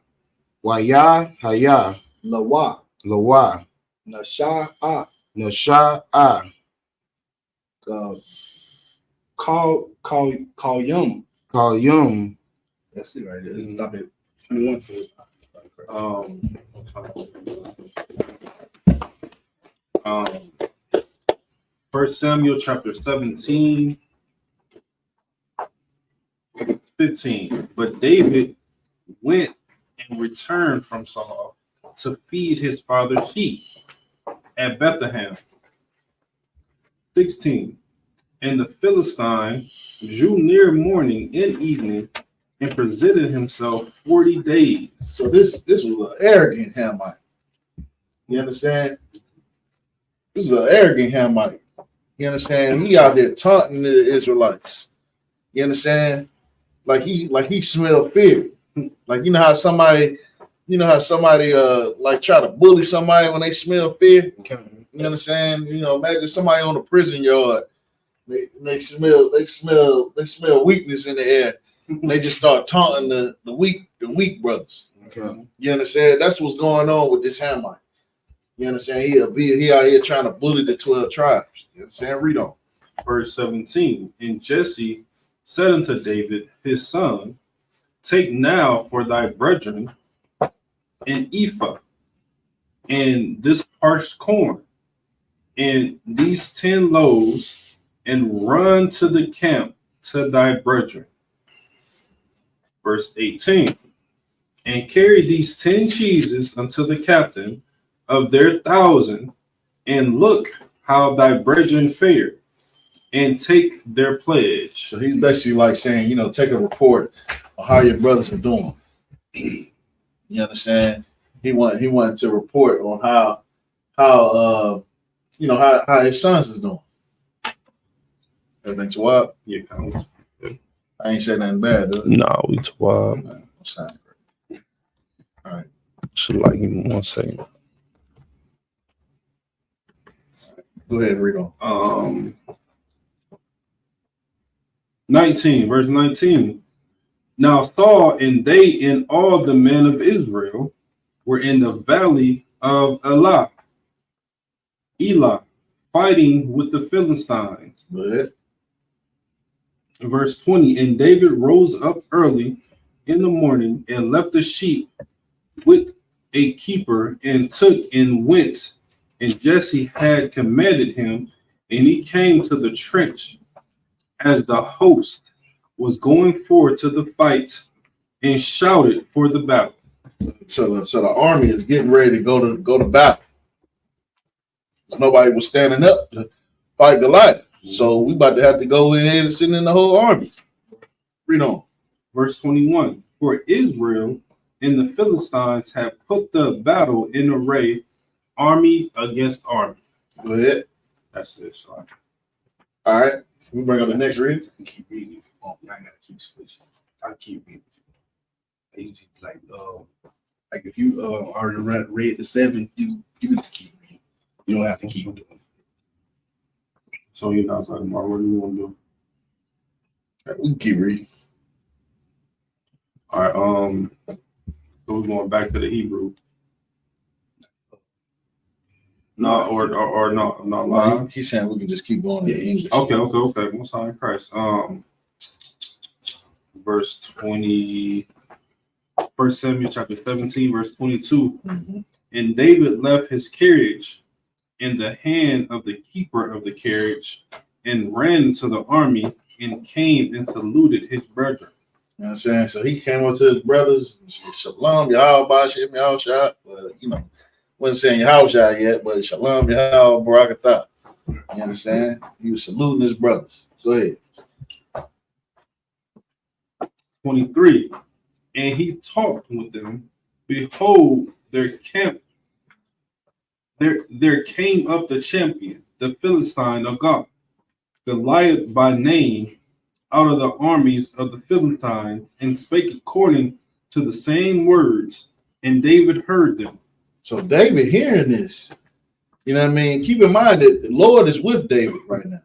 Waya, Haya, Lawa Lawa, Nasha'a Nasha'a, Kalyum. Kalyum, That's it right there. Let's stop at 21. First Samuel chapter 17, 15. But David went and returned from Saul to feed his father's sheep at Bethlehem. 16. And the Philistine drew near morning and evening and presented himself 40 days. So this was an arrogant Hamite. You understand? This is an arrogant Hamite. You understand? He out there taunting the Israelites. You understand? Like he smelled fear. Like you know how somebody like try to bully somebody when they smell fear. You understand? You know, imagine somebody on the prison yard. They smell weakness in the air. They just start taunting the weak brothers. okay. You understand? That's what's going on with this Hamite. You understand? He out here trying to bully the 12 tribes. You understand? Read on. Verse 17. And Jesse said unto David his son, take now for thy brethren an ephah, and this parched corn, and these 10 loaves, and run to the camp to thy brethren. Verse 18. And carry these 10 cheeses unto the captain of their 1,000, and look how thy brethren fare, and take their pledge. So he's basically like saying, you know, take a report on how your brothers are doing. You understand? He wanted to report on how his sons is doing. Everything's wild. Yeah, kind of. I ain't saying nothing bad, dude. No, we too wild. All right. Should like give me 1 second. Go ahead and read on. 19, verse 19. Now Saul and they and all the men of Israel were in the valley of Elah, fighting with the Philistines. Go ahead. Verse 20. And David rose up early in the morning and left the sheep with a keeper and took and went. And Jesse had commanded him, and he came to the trench as the host was going forward to the fight and shouted for the battle. So the army is getting ready to go to battle. Nobody was standing up to fight Goliath. So we about to have to go in and send in the whole army. Read on. Verse 21. For Israel and the Philistines have put the battle in array, army against army. Go ahead. That's it. Sorry. All right. We bring up the next read. Keep reading. Oh, I gotta keep switching. I keep reading. Like if you already read the 7, you can just keep reading. You don't have to keep doing it. So you're not talking about what do you want to do? We can keep reading. All right. So we're going back to the Hebrew. No, or no, not live. He's saying we can just keep going in English. Okay. Most High in Christ. Verse 20, 1 Samuel chapter 17, verse 22. Mm-hmm. And David left his carriage in the hand of the keeper of the carriage and ran into the army and came and saluted his brethren. You know what I'm saying? So he came up to his brothers, Shalom, Yahweh, Shem, Yahushua. Wasn't saying Yahushua yet, but Shalom, Yahweh, Barakatah. You understand? He was saluting his brothers. Go ahead. 23. And he talked with them. Behold, there came up the champion, the Philistine of God, Goliath by name, out of the armies of the Philistines, and spake according to the same words, and David heard them. So David hearing this, you know what I mean? Keep in mind that the Lord is with David right now.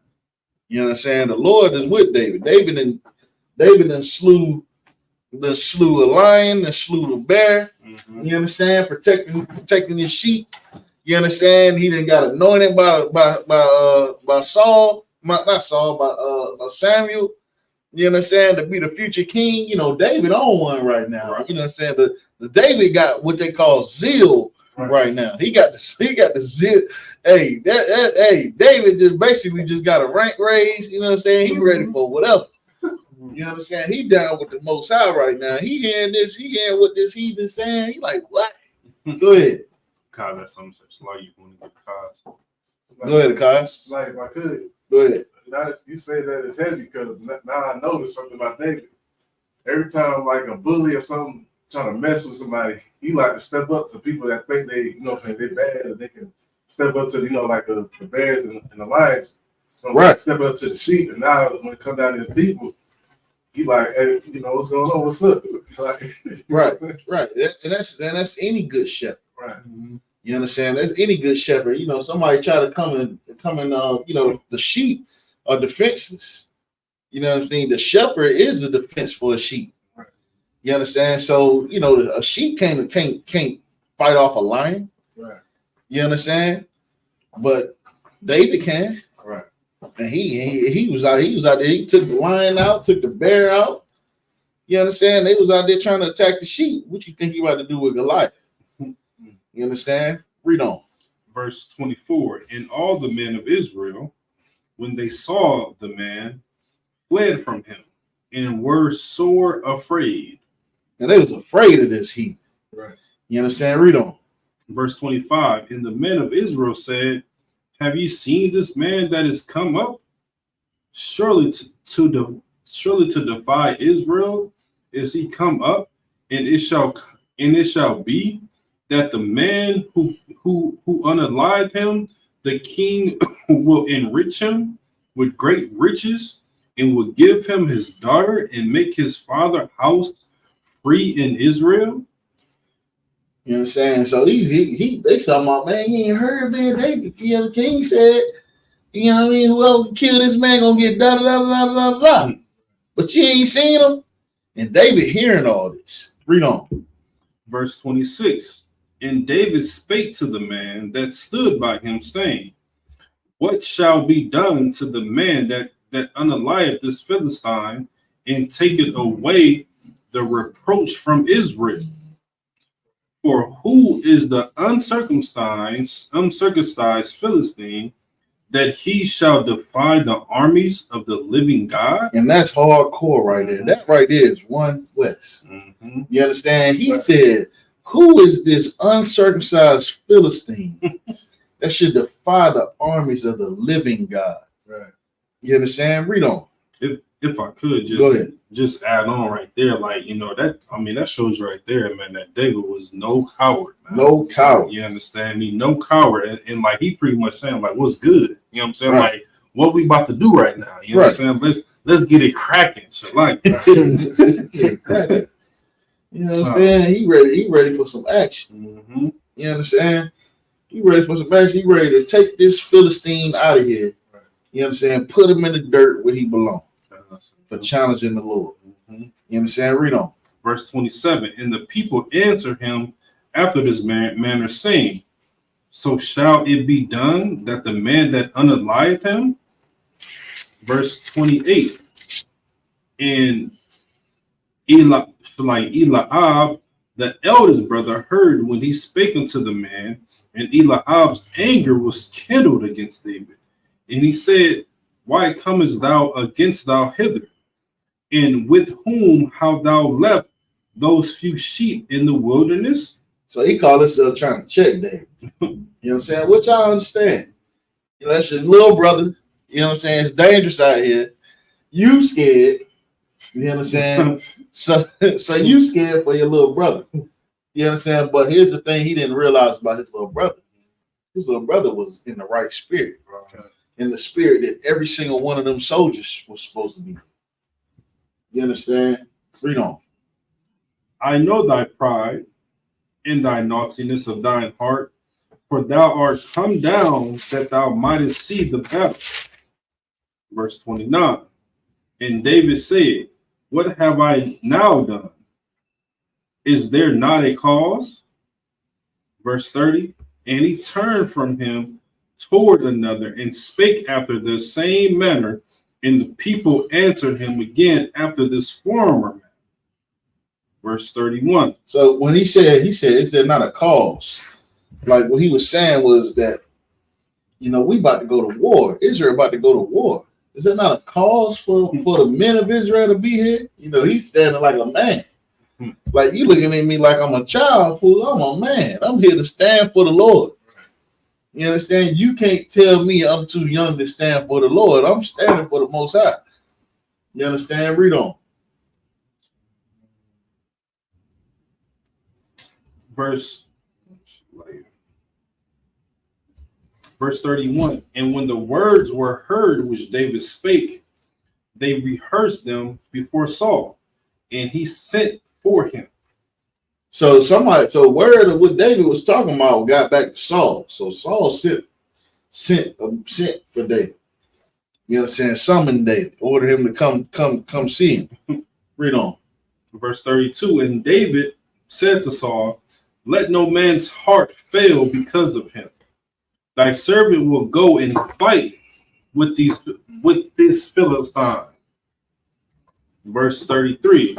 You know what I'm saying? The Lord is with David. David then slew a lion and slew a bear. Mm-hmm. You understand? Protecting his sheep. You understand? He done got anointed by Saul, not Saul, by Samuel. You understand? To be the future king. You know, David on one right now. Right. You know what I'm saying? The David got what they call zeal right now. He got the zeal. Hey, David just got a rank raise. You know what I'm saying? He ready for whatever. You understand? He down with the Most High right now. He hearing this. He hearing what this heathen saying. He like, what? Go ahead. Kyle, that's something such like you want to get Kyle. Go ahead, Kyle. Like if I could. Go ahead. Now that you say that it's heavy, because now I noticed something about David. Every time like a bully or something trying to mess with somebody, he like to step up to people that think they, you know what I'm saying, they're bad, or they can step up to, you know, like the bears and the lions. So right. Step up to the sheep, and now when it comes down to his people, he like, hey, you know, what's going on? What's up? Right. And that's any good shepherd. Right. You understand? That's any good shepherd. You know, somebody try to come and you know, the sheep are defenseless. You know what I'm saying? The shepherd is the defense for a sheep. Right. You understand? So, you know, a sheep can't fight off a lion. Right. You understand? But David can. Right. And he was out there. He took the lion out, took the bear out. You understand? They was out there trying to attack the sheep. What you think he about to do with Goliath? You understand? Read on. Verse 24. And all the men of Israel, when they saw the man, fled from him and were sore afraid. And they was afraid of this heat. Right. You understand? Read on. Verse 25. And the men of Israel said, have you seen this man that is come up? Surely to defy Israel is he come up, and it shall be that the man who unalive him, the king will enrich him with great riches, and will give him his daughter and make his father's house free in Israel. You understand? So they talking about, man, you ain't heard, man. The king said, you know what I mean? Whoever kill this man gonna get da da da da da da. But you ain't seen him. And David hearing all this. Read on. Verse 26. And David spake to the man that stood by him, saying, what shall be done to the man that unalive this Philistine, and taketh away the reproach from Israel? For who is the uncircumcised Philistine, that he shall defy the armies of the living God? And that's hardcore right there. That right there is one West. Mm-hmm. You understand? He said, who is this uncircumcised Philistine that should defy the armies of the living God? Right. You understand? Read on. If I could Go ahead. just add on right there, like, you know, that shows right there, man, that David was no coward, man. No coward. You understand me? No coward. And like, he pretty much saying, like, what's good? You know what I'm saying? Right. Like, what we about to do right now? You know what I'm saying? Let's get it cracking. So like, You know what I'm saying? He ready for some action. mm-hmm. You understand? He ready for some action. He ready to take this Philistine out of here. You understand? Put him in the dirt where he belongs for challenging the Lord. You understand? Read on. Verse 27, and the people answered him after this manner, saying, so shall it be done that the man that unalive him? Verse 28, and Eliab, the eldest brother, heard when he spake unto the man, and Eliab's anger was kindled against David. And he said, why comest thou against thou hither? And with whom hast thou left those few sheep in the wilderness? So he called himself trying to check David. You know what I'm saying? Which I understand. You know, that's your little brother. You know what I'm saying? It's dangerous out here. You scared. You know what I'm saying? So you scared for your little brother. You know what I'm saying? But here's the thing he didn't realize about his little brother. His little brother was in the right spirit. In the spirit that every single one of them soldiers was supposed to be. You understand? Read on. I know thy pride and thy naughtiness of thine heart, for thou art come down that thou mightest see the battle. Verse 29. And David said, what have I now done? Is there not a cause? Verse 30. And he turned from him toward another and spake after the same manner, and the people answered him again after this former manner. Verse 31. So when he said, is there not a cause? Like what he was saying was that, you know, we about to go to war. Israel about to go to war. Is there not a cause for the men of Israel to be here? You know, he's standing like a man. Like you looking at me like I'm a child, fool. I'm a man. I'm here to stand for the Lord. You understand? You can't tell me I'm too young to stand for the Lord. I'm standing for the Most High. You understand? Read on. Verse 31. And when the words were heard which David spake, they rehearsed them before Saul, and he sent for him. So word of what David was talking about got back to Saul. So Saul sent for David. You know what I'm saying? Summoned David, ordered him to come see him. Read on. Verse 32. And David said to Saul, let no man's heart fail because of him. Thy servant will go and fight with this Philistine. Verse 33.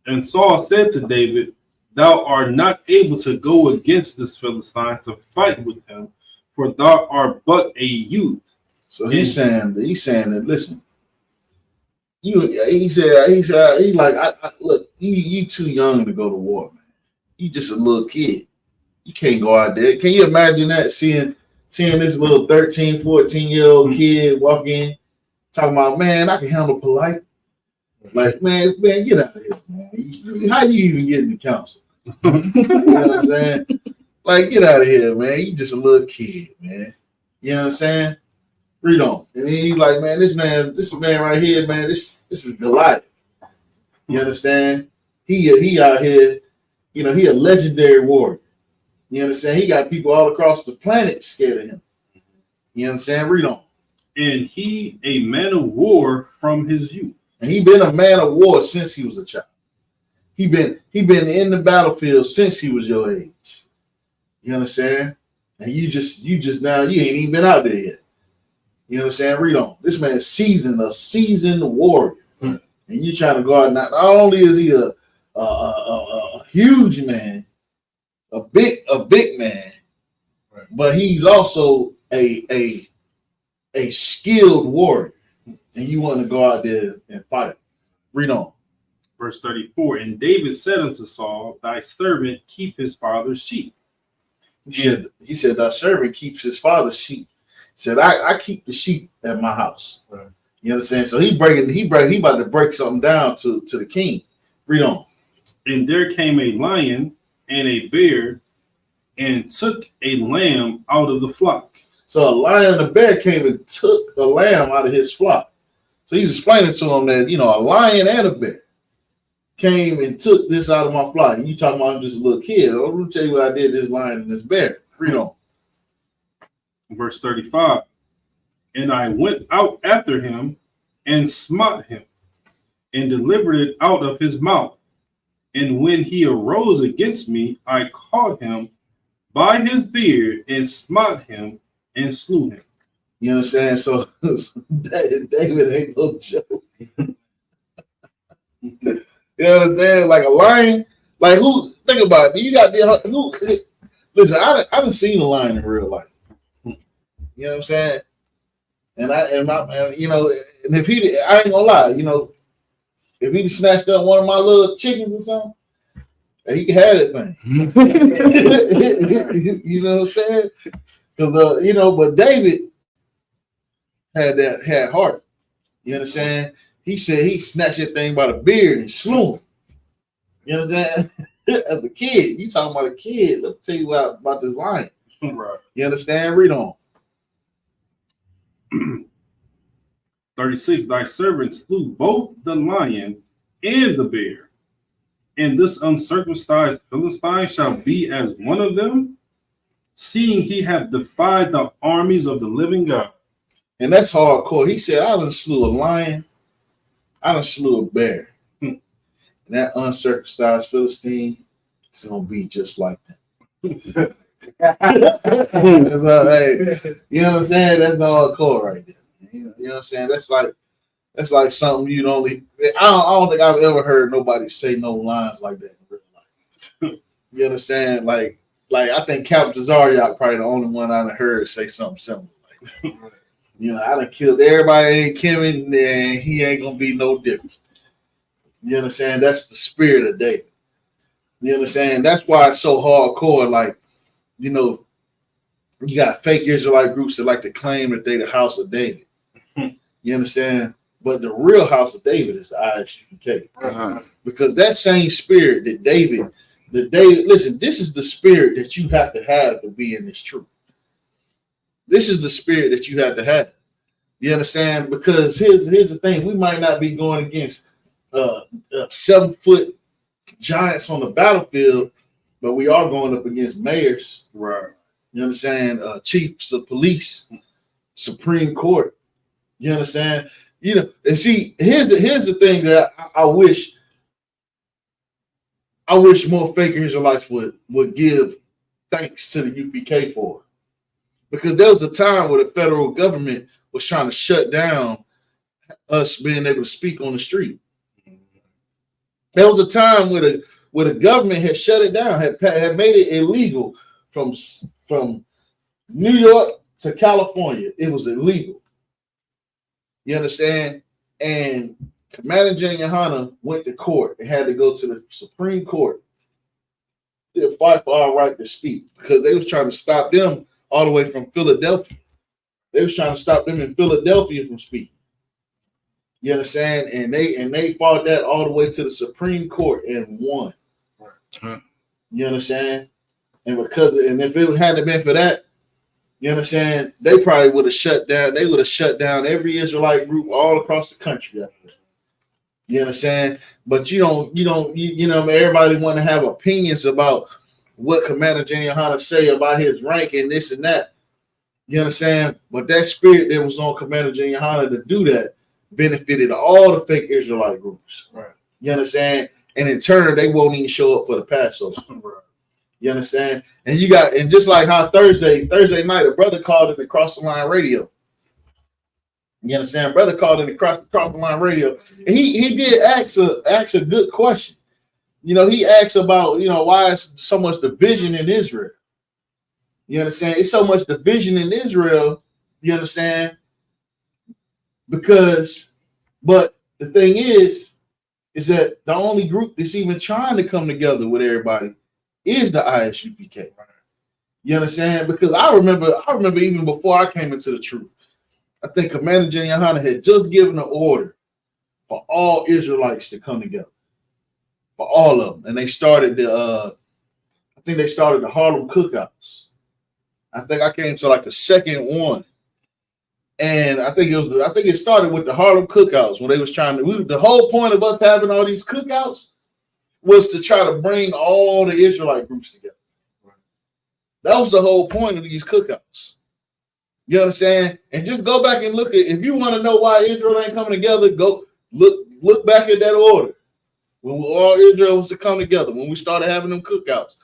And Saul said to David, thou art not able to go against this Philistine to fight with him, for thou art but a youth. So he's saying that listen, he like look, you too young to go to war, man. You just a little kid. You can't go out there. Can you imagine that seeing this little 13, 14-year-old kid walk in talking about, man, I can handle polite. Like, man, get out of here, man. How you even get in the council? You know what I'm saying? Like, get out of here, man. You just a little kid, man. You know what I'm saying? Read on. And he's like, man, this man right here, man, this is Goliath. You understand? He out here, you know, he a legendary warrior. You understand? He got people all across the planet scared of him. You understand? Read on. And he a man of war from his youth. And he been a man of war since he was a child. He been in the battlefield since he was your age. You understand? And you just now, you ain't even been out there yet. You understand? Read on. This man is a seasoned warrior. And you trying to go out. Not only is he a huge man, a big man, right, but he's also a skilled warrior. And you want to go out there and fight. Read on. Verse 34. And David said unto Saul, thy servant keep his father's sheep. He said, thy servant keeps his father's sheep. He said, I keep the sheep at my house. Right. You understand? So he about to break something down to the king. Read on. And there came a lion and a bear and took a lamb out of the flock. So a lion and a bear came and took a lamb out of his flock. So he's explaining to him that, you know, a lion and a bear came and took this out of my flock. And you talking about I'm just a little kid. Let me tell you what I did this lion and this bear. Read on. Verse 35. And I went out after him and smote him and delivered it out of his mouth. And when he arose against me, I caught him by his beard and smote him and slew him. You understand? So David ain't no joke. You understand? Like a lion. Like who? Think about it. You got the who? Listen, I haven't seen a lion in real life. You know what I'm saying? And you know, and if he, I ain't gonna lie, you know, if he snatched up one of my little chickens or something, he could have it, man. You know what I'm saying? Because you know, but David had heart. You understand? He said he snatched that thing by the beard and slew him. You understand? As a kid, you talking about a kid. Let me tell you about this lion. Right. You understand? Read on. 36. Thy servant slew both the lion and the bear, and this uncircumcised Philistine shall be as one of them, seeing he hath defied the armies of the living God. And that's hardcore. He said, I done slew a lion, I done slew a bear. And that uncircumcised Philistine is gonna be just like that. Hey, you know what I'm saying? That's hardcore right there. You know what I'm saying? That's like something you'd only. I don't think I've ever heard nobody say no lines like that in real life. You understand? Like I think Captain Zaryak probably the only one I've heard say something similar. Like, you know, I done killed everybody in Kemet, and he ain't gonna be no different. You understand? That's the spirit of David. You understand? That's why it's so hardcore. Like, you know, you got fake Israelite groups that like to claim that they the house of David. You understand? But the real house of David is the ISUPK. Because that same spirit that David, listen, this is the spirit that you have to be in this truth. This is the spirit that you have to have. You understand? Because here's the thing. We might not be going against 7-foot giants on the battlefield, but we are going up against mayors. Right. You understand? Chiefs of police, Supreme Court. You understand? You know, and see, here's the thing that I wish more fake Israelites would give thanks to the UPK for. Because there was a time where the federal government was trying to shut down us being able to speak on the street. There was a time where the government had shut it down, had made it illegal from New York to California. It was illegal. You understand? And Commander General Yohana went to court and had to go to the Supreme Court to fight for our right to speak because they was trying to stop them all the way from Philadelphia. They was trying to stop them in Philadelphia from speaking. You understand? And they fought that all the way to the Supreme Court and won. You understand? And if it hadn't been for that, you understand, they probably would have shut down. They would have shut down every Israelite group all across the country. You understand? But you know, everybody want to have opinions about what Commander General Yohana say about his rank and this and that. You understand? But that spirit that was on Commander General Yohana to do that benefited all the fake Israelite groups. Right. You understand? And in turn, they won't even show up for the Passover. Right. You understand? And just like how Thursday night, a brother called in the Cross the Line radio. You understand? Brother called in the Cross the Line radio. And he did ask a good question. You know, he asked about, why is so much division in Israel? You understand? It's so much division in Israel, you understand? But the thing is that the only group that's even trying to come together with everybody is the ISUPK. You understand? Because I remember even before I came into the truth, I think Commander General Yohana had just given an order for all Israelites to come together. For all of them. And they started the Harlem cookouts. I think I came to like the second one. And I think it started with the Harlem cookouts when they was the whole point of us having all these cookouts was to try to bring all the Israelite groups together. That was the whole point of these cookouts. You understand? And just go back and look at, if you want to know why Israel ain't coming together, go look back at that order. When all Israel was to come together, when we started having them cookouts.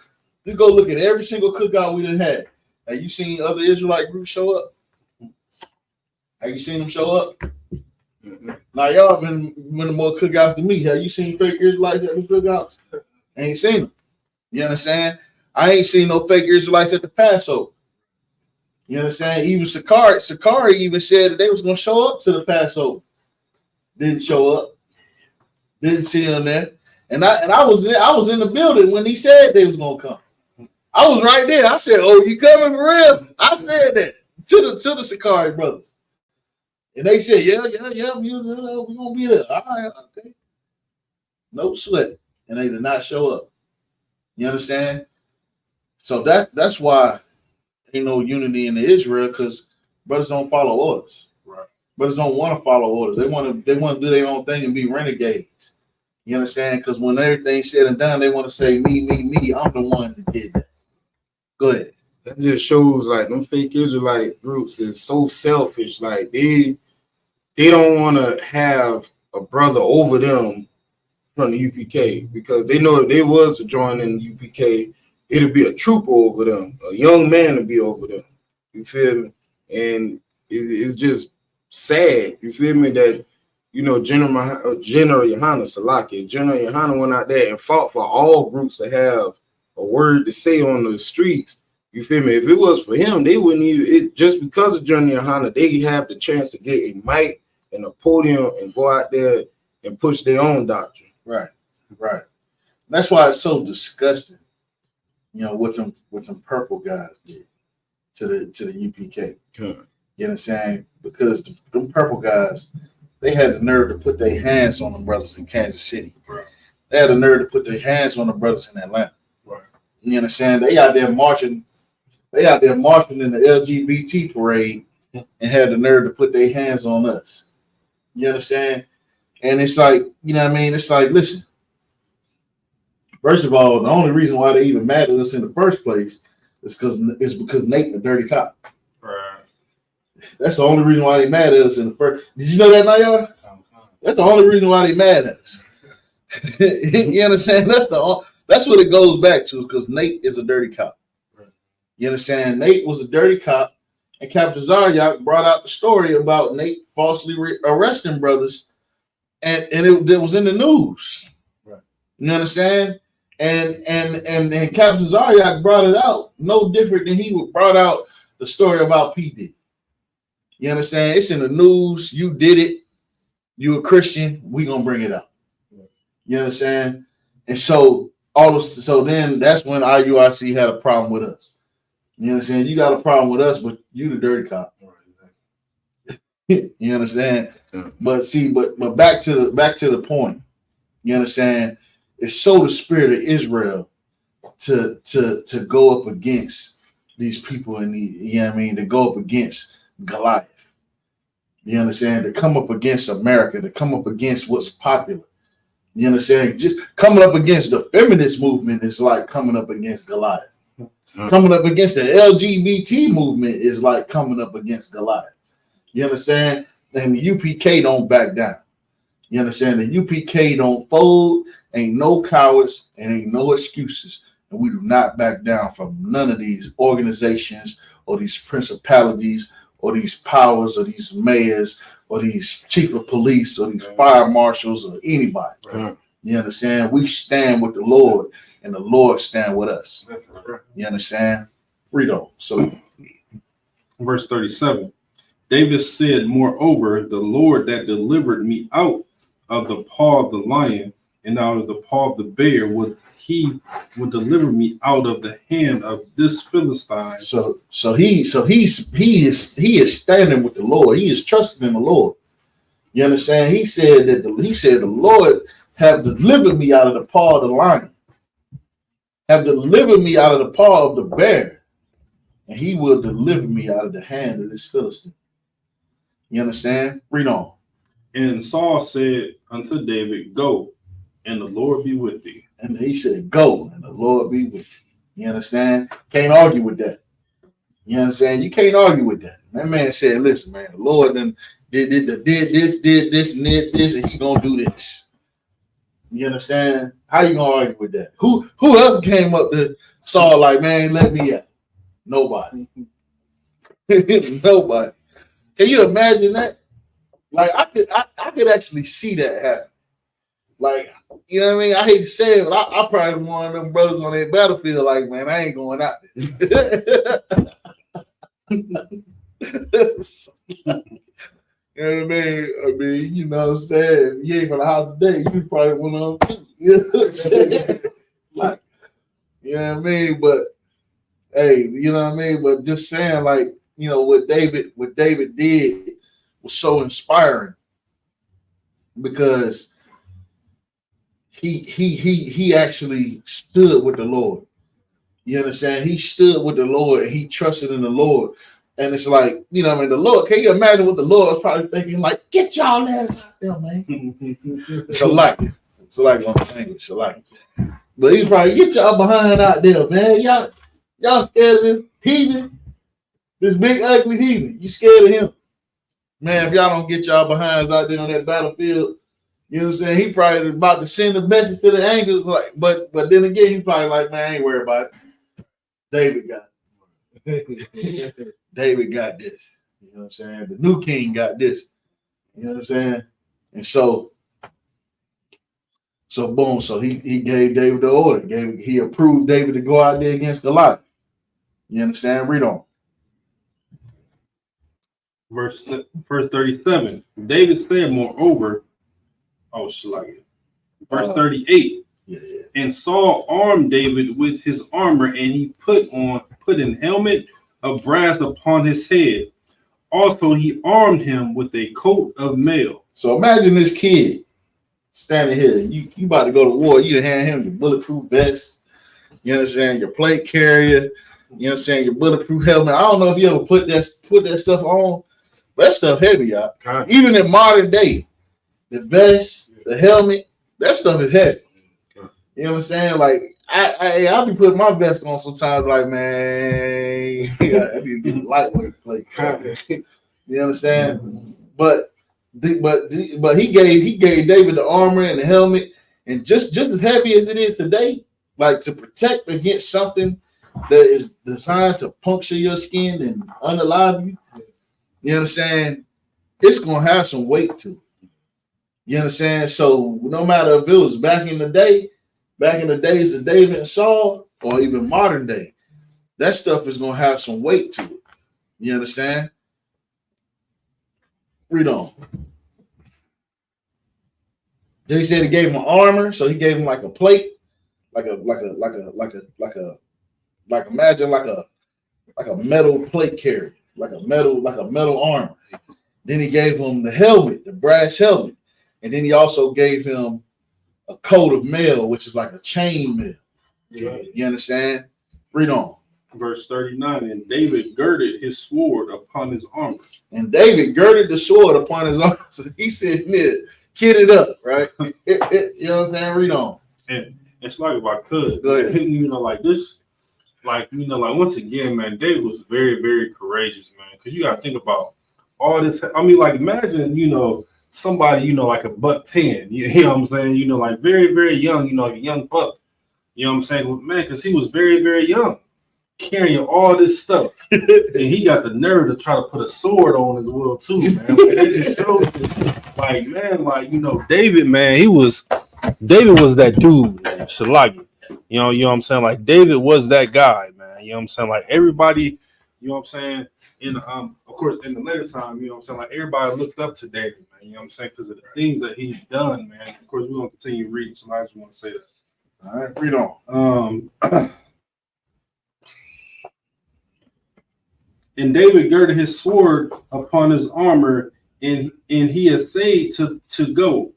Just go look at every single cookout we done had. Have you seen other Israelite groups show up? Have you seen them show up? Mm-hmm. Now, y'all been to more cookouts than me. Have you seen fake Israelites at the cookouts? I ain't seen them. You understand? I ain't seen no fake Israelites at the Passover. You understand? Even Sakari even said that they was going to show up to the Passover. Didn't show up. Didn't see them there. And I was in the building when he said they was going to come. I was right there. I said, "Oh, you coming for real?" I said that to the Sakari brothers. And they said, yeah, we're going to be there. All right, okay. No sweat. And they did not show up. You understand? So that's why ain't no unity in Israel, because brothers don't follow orders. Right. Brothers don't want to follow orders. They want to do their own thing and be renegades. You understand? Because when everything's said and done, they want to say, me. I'm the one that did that. Go ahead. That just shows like them fake Israelite groups is so selfish. Like they don't want to have a brother over them from the UPK, because they know if they was to join in the UPK, it'll be a trooper over them, a young man to be over them. You feel me? And it's just sad. You feel me? That General Yohana Salaki, General Yohana went out there and fought for all groups to have a word to say on the streets. You feel me? If it was for him, they wouldn't even, just because of General Yohana, they have the chance to get a mic and a podium and go out there and push their own doctrine. Right. That's why it's so disgusting, what them purple guys did to the UPK. You know what I'm saying? Because them purple guys, they had the nerve to put their hands on them brothers in Kansas City. Right. They had the nerve to put their hands on the brothers in Atlanta. Right. You understand? They out there marching in the LGBT parade and had the nerve to put their hands on us. You understand? And it's like, it's like, listen, first of all, the only reason why they even mad at us in the first place is because Nate a dirty cop. Right. That's the only reason why they mad at us in the first. Did you know that, Nayar? That's the only reason why they mad at us. You understand? That's what it goes back to, because Nate is a dirty cop. Right. You understand? Nate was a dirty cop, and Captain Zaryak brought out the story about Nate falsely arresting brothers, and it was in the news. Right. You understand? And Captain Zaryak brought it out no different than he brought out the story about P. Diddy. You understand? It's in the news. You did it. You a Christian. We gonna bring it out. You understand? And so then that's when IUIC had a problem with us. You understand? You got a problem with us, but you the dirty cop. You understand? Yeah. But back to the point. You understand? It's so the spirit of Israel to go up against these people to go up against Goliath. You understand? To come up against America, to come up against what's popular. You understand? Just coming up against the feminist movement is like coming up against Goliath. Coming up against the LGBT movement is like coming up against Goliath. You understand? And the UPK don't back down. You understand? The UPK don't fold, ain't no cowards, and ain't no excuses. And we do not back down from none of these organizations or these principalities or these powers or these mayors or these chief of police or these fire marshals or anybody. Right. You understand? We stand with the Lord and the Lord stand with us. You understand? Freedom. So verse 37. David said, moreover, the Lord that delivered me out of the paw of the lion and out of the paw of the bear would deliver me out of the hand of this Philistine. So he is standing with the Lord. He is trusting in the Lord. You understand? He said the Lord have delivered me out of the paw of the lion, have delivered me out of the paw of the bear, and he will deliver me out of the hand of this Philistine. You understand? Read on. And Saul said unto David, go, and the Lord be with thee. And he said, go, and the Lord be with you. You understand? Can't argue with that. You understand? You can't argue with that. That man said, "Listen, man, the Lord did this, and he gonna do this." You understand? How you gonna argue with that? Who else came up to Saul like, man, let me out? Nobody. Nobody. Can you imagine that? Like I could actually see that happen. Like, you know what I mean? I hate to say it, but I probably one of them brothers on that battlefield. Like, man, I ain't going out there. You know what I mean? You know what I'm saying? You ain't from the house today, you probably one of them too. You know what I'm saying? Like, you know what I mean? But hey, you know what I mean? But just saying, like, you know, what David did was so inspiring because he actually stood with the Lord. You understand? He stood with the Lord and he trusted in the Lord. And it's like, you know, I mean, the Lord, can you imagine what the Lord was probably thinking? Like, get y'all ass out there, man. It's a like on language, it's a like. But he's probably, get y'all behind out there, man. Y'all scared of this heathen, this big ugly heathen. You scared of him. Man, if y'all don't get y'all behinds out there on that battlefield, you know what I'm saying? He probably about to send a message to the angels, like, but then again, he's probably like, man, I ain't worried about it. David got it. David got this. You know what I'm saying? The new king got this. You know what I'm saying? And so boom. So he gave David the order. He approved David to go out there against Goliath. You understand? Read on. Verse 37. David said, moreover, verse 38. Yeah. And Saul armed David with his armor, and he put an helmet of brass upon his head. Also, he armed him with a coat of mail. So imagine this kid standing here. You about to go to war. You hand him your bulletproof vest. You understand? Your plate carrier. You know what I'm saying? Your bulletproof helmet. I don't know if you ever put that stuff on, but that stuff heavy, y'all. Even in modern day, the vest, the helmet, that stuff is heavy. You know what I'm saying? Like, I'll be putting my vest on sometimes, like, man, I need to get lightweight plate. You understand? But he gave David the armor and the helmet, and just as heavy as it is today, like to protect against something that is designed to puncture your skin and unalive you. You understand? It's gonna have some weight to it. You understand? So no matter if it was back in the days of David and Saul, or even modern day, that stuff is gonna have some weight to it. You understand? Read on. Then he said he gave him armor, so he gave him like a plate, imagine like a metal plate carrier, like a metal armor. Then he gave him the helmet, the brass helmet, and then he also gave him a coat of mail, which is like a chain mail. Yeah. You understand? Read on. Verse 39, and David girded his sword upon his armor. And David girded the sword upon his armor. So he said, kitted up, right? You know what I'm saying? Read on. And it's like, if I could, go ahead. You know, like this, like, you know, like once again, man, David was very, very courageous, man. Because you got to think about all this. I mean, like, imagine, you know, somebody, you know, like a $10, you know what I'm saying? You know, like very, very young, you know, like a young buck. You know what I'm saying? Man, because he was very, very young, carrying all this stuff. And he got the nerve to try to put a sword on as well, too, man. Like, that just shows you, like, man, like, you know, David, man, David was that dude, man. Shalagi. You know what I'm saying? Like, David was that guy, man. You know what I'm saying? Like, everybody, you know what I'm saying? Of course, in the later time, you know what I'm saying? Like, everybody looked up to David, man. You know what I'm saying? Because of the things that he's done, man. Of course, we're going to continue reading, so I just want to say that. All right, read on. And David girded his sword upon his armor, and he essayed to go,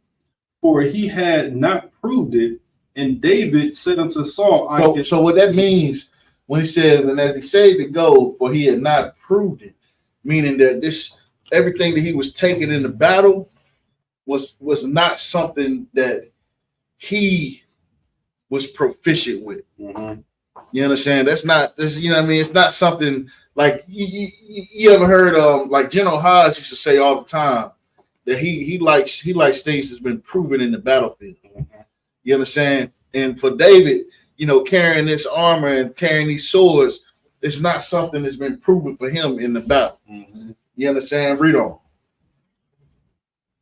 for he had not proved it. And David said unto Saul, So what that means when he says, and as he said to go, for he had not proved it, meaning that everything that he was taking in the battle was not something that he was proficient with. Mm-hmm. You understand? You know what I mean? It's not something like you ever heard like General Hodge used to say all the time that he likes things that's been proven in the battlefield. You understand? And for David, you know, carrying this armor and carrying these swords, it's not something that's been proven for him in the battle. You understand? Read on.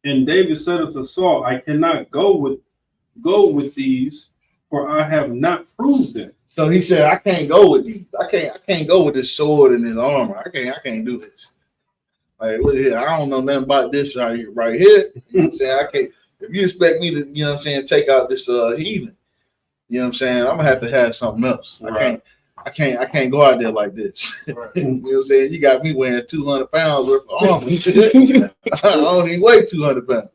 And David said unto Saul, I cannot go with these, for I have not proved them. So he said, I can't go with these. I can't go with this sword and this armor. I can't do this. Like, look here, I don't know nothing about this right here. You know what I'm saying? I can't. If you expect me to, you know what I'm saying, take out this heathen, you know what I'm saying, I'm gonna have to have something else. Right. I can't go out there like this. Right. You know what I'm saying? You got me weighing 200 pounds worth of armor. I don't even weigh 200 pounds.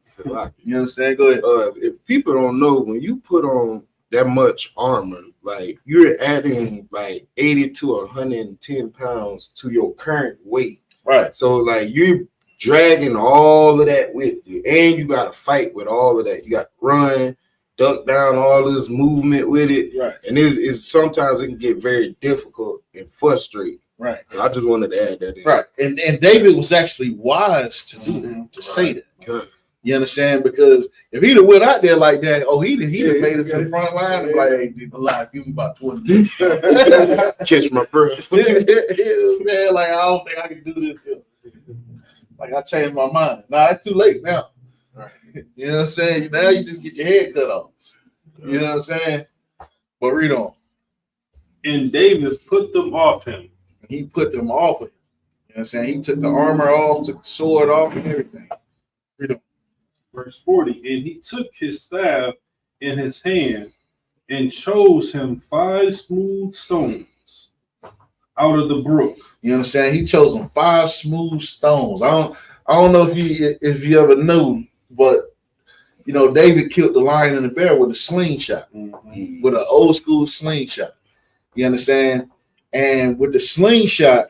You understand? Go ahead. If people don't know, when you put on that much armor, like you're adding like 80 to 110 pounds to your current weight. Right. So like you're dragging all of that with you, and you got to fight with all of that. You got to run, duck down, all this movement with it. Right. And it's sometimes it can get very difficult and frustrating. Right. I just wanted to add that in. Right. And David was actually wise to do that, to say that. Good. You understand? Because if he'd have went out there like that, he'd have made it to the front line and like, hey, alive, give me about 20 Catch my breath. Like, I don't think I can do this here. Like, I changed my mind. Nah, it's too late now. Right. You know what I'm saying? Now you just get your head cut off. You know what I'm saying? But read on. And David put them off him. He put them off of him. You know what I'm saying? He took the armor off, took the sword off, and everything. Read on. Verse 40, and he took his staff in his hand and chose him 5 smooth stones out of the brook. You understand? He chose them 5 smooth stones. I don't know if you ever knew, but you know, David killed the lion and the bear with a slingshot, with an old school slingshot. You understand? And with the slingshot,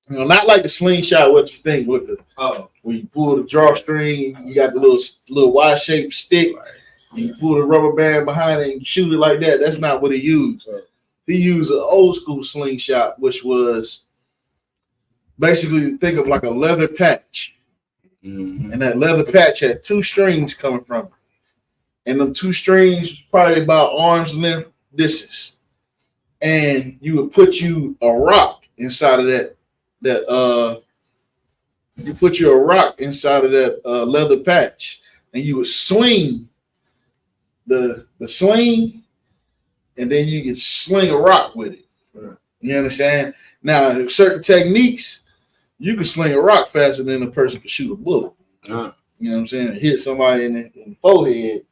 you know, not like the slingshot, what you think with the when you pull the drawstring, you got the little Y-shaped stick, you pull the rubber band behind it and shoot it like that. That's not what he used. He used an old school slingshot, which was basically, think of like a leather patch. And that leather patch had 2 strings coming from it. And them 2 strings probably about arm's length distance. And you would put you a rock inside of that you put you a rock inside of that leather patch, and you would swing the sling, and then you could sling a rock with it. You understand? Now, certain techniques, you can sling a rock faster than a person can shoot a bullet. You know what I'm saying? Hit somebody in the forehead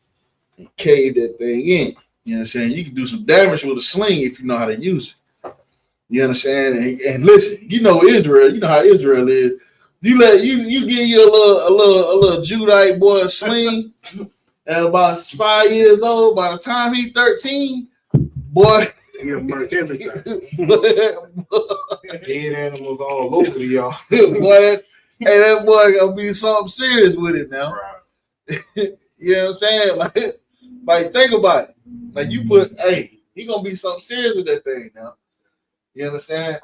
and cave that thing in. You know what I'm saying? You can do some damage with a sling if you know how to use it. You understand? And listen, you know Israel. You know how Israel is. You give you a little Judite boy a sling at about 5 years old. By the time he's 13, boy. Dead animals all over y'all. Boy, that boy gonna be something serious with it now. You know what I'm saying? Like think about it. Like you put, he gonna be something serious with that thing now. You understand?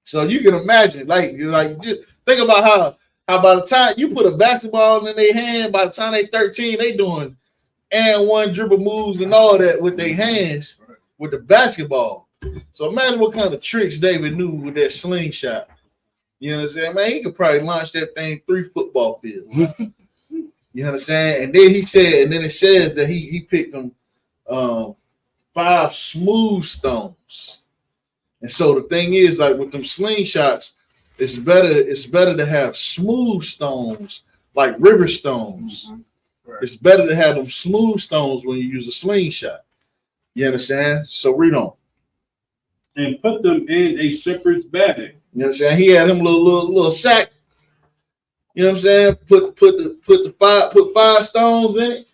So you can imagine, like just think about how by the time you put a basketball in their hand, by the time they 13, they doing and one dribble moves and all that with their hands with the basketball. So imagine what kind of tricks David knew with that slingshot. You understand, man? He could probably launch that thing 3 football fields. You understand? And then it says that he picked them 5 smooth stones. And so the thing is, like with them slingshots, it's better to have smooth stones, like river stones. It's better to have them smooth stones when you use a slingshot. You understand? So read on. And put them in a shepherd's bag. You understand? He had him a little sack. You know what I'm saying? Put 5 stones in it.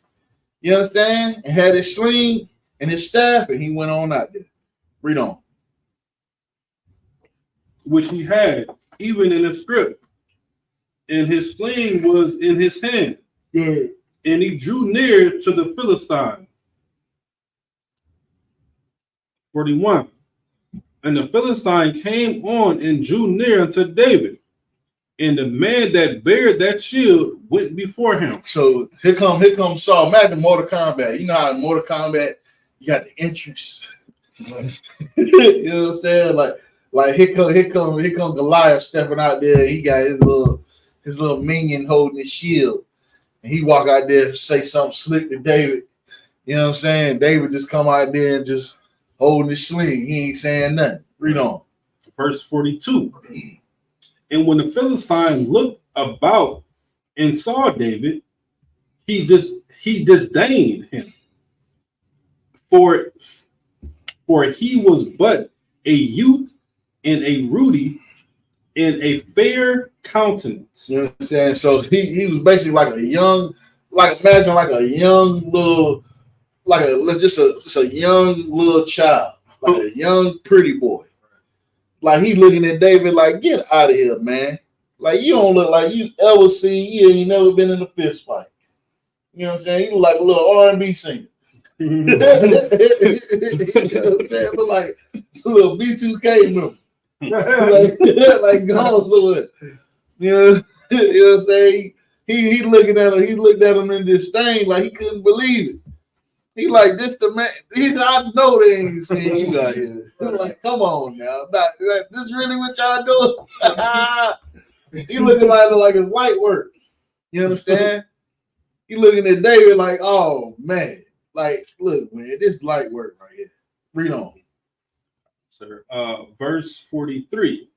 You understand? And had his sling and his staff, and he went on out there. Read on. Which he had, even in a scrip. And his sling was in his hand. Good. And he drew near to the Philistine. 41. And the Philistine came on and drew near unto David. And the man that bare that shield went before him. So here comes Saul. Imagine Mortal Kombat. You know how in Mortal Kombat you got the entrance. You know what I'm saying? Like here come Goliath stepping out there. He got his little minion holding his shield, and he walk out there and say something slick to David. You know what I'm saying? David just come out there and just holding his sling. He ain't saying nothing. Read on. Verse 42. And when the Philistine looked about and saw David, he disdained him, for he was but a youth and a ruddy and a fair countenance. You know what I'm saying? So he was basically like a young, imagine like a young little, just a young little child, like a young pretty boy. Like he looking at David like, get out of here, man. Like you don't look like you ever seen, you ain't never been in a fist fight. You know what I'm saying? You look like a little R&B singer. You know what I'm saying? Look like a little B2K member. like gone somewhere. You know what I'm saying? He looking at him, he looked at him in disdain like he couldn't believe it. He like, this the man. I know they ain't seen you out here. I'm like, come on now. This really what y'all doing? He looking like it's light work. You understand? He looking at David like, oh man. Like, look, man, this is light work right here. Read on. Sir. Verse 43.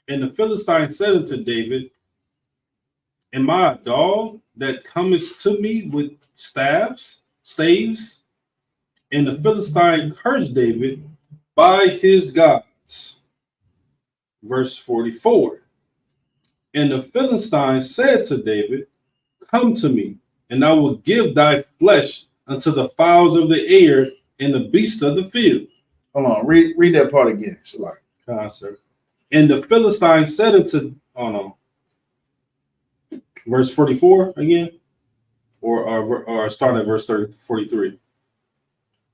And the Philistine said unto David, am I a dog that cometh to me with staves? And the Philistine cursed David by his gods. Verse 44. And the Philistine said to David, come to me, and I will give thy flesh unto the fowls of the air and the beasts of the field. Hold on, read that part again. Sir. And the Philistine said unto, verse 44 again, or start at verse 43.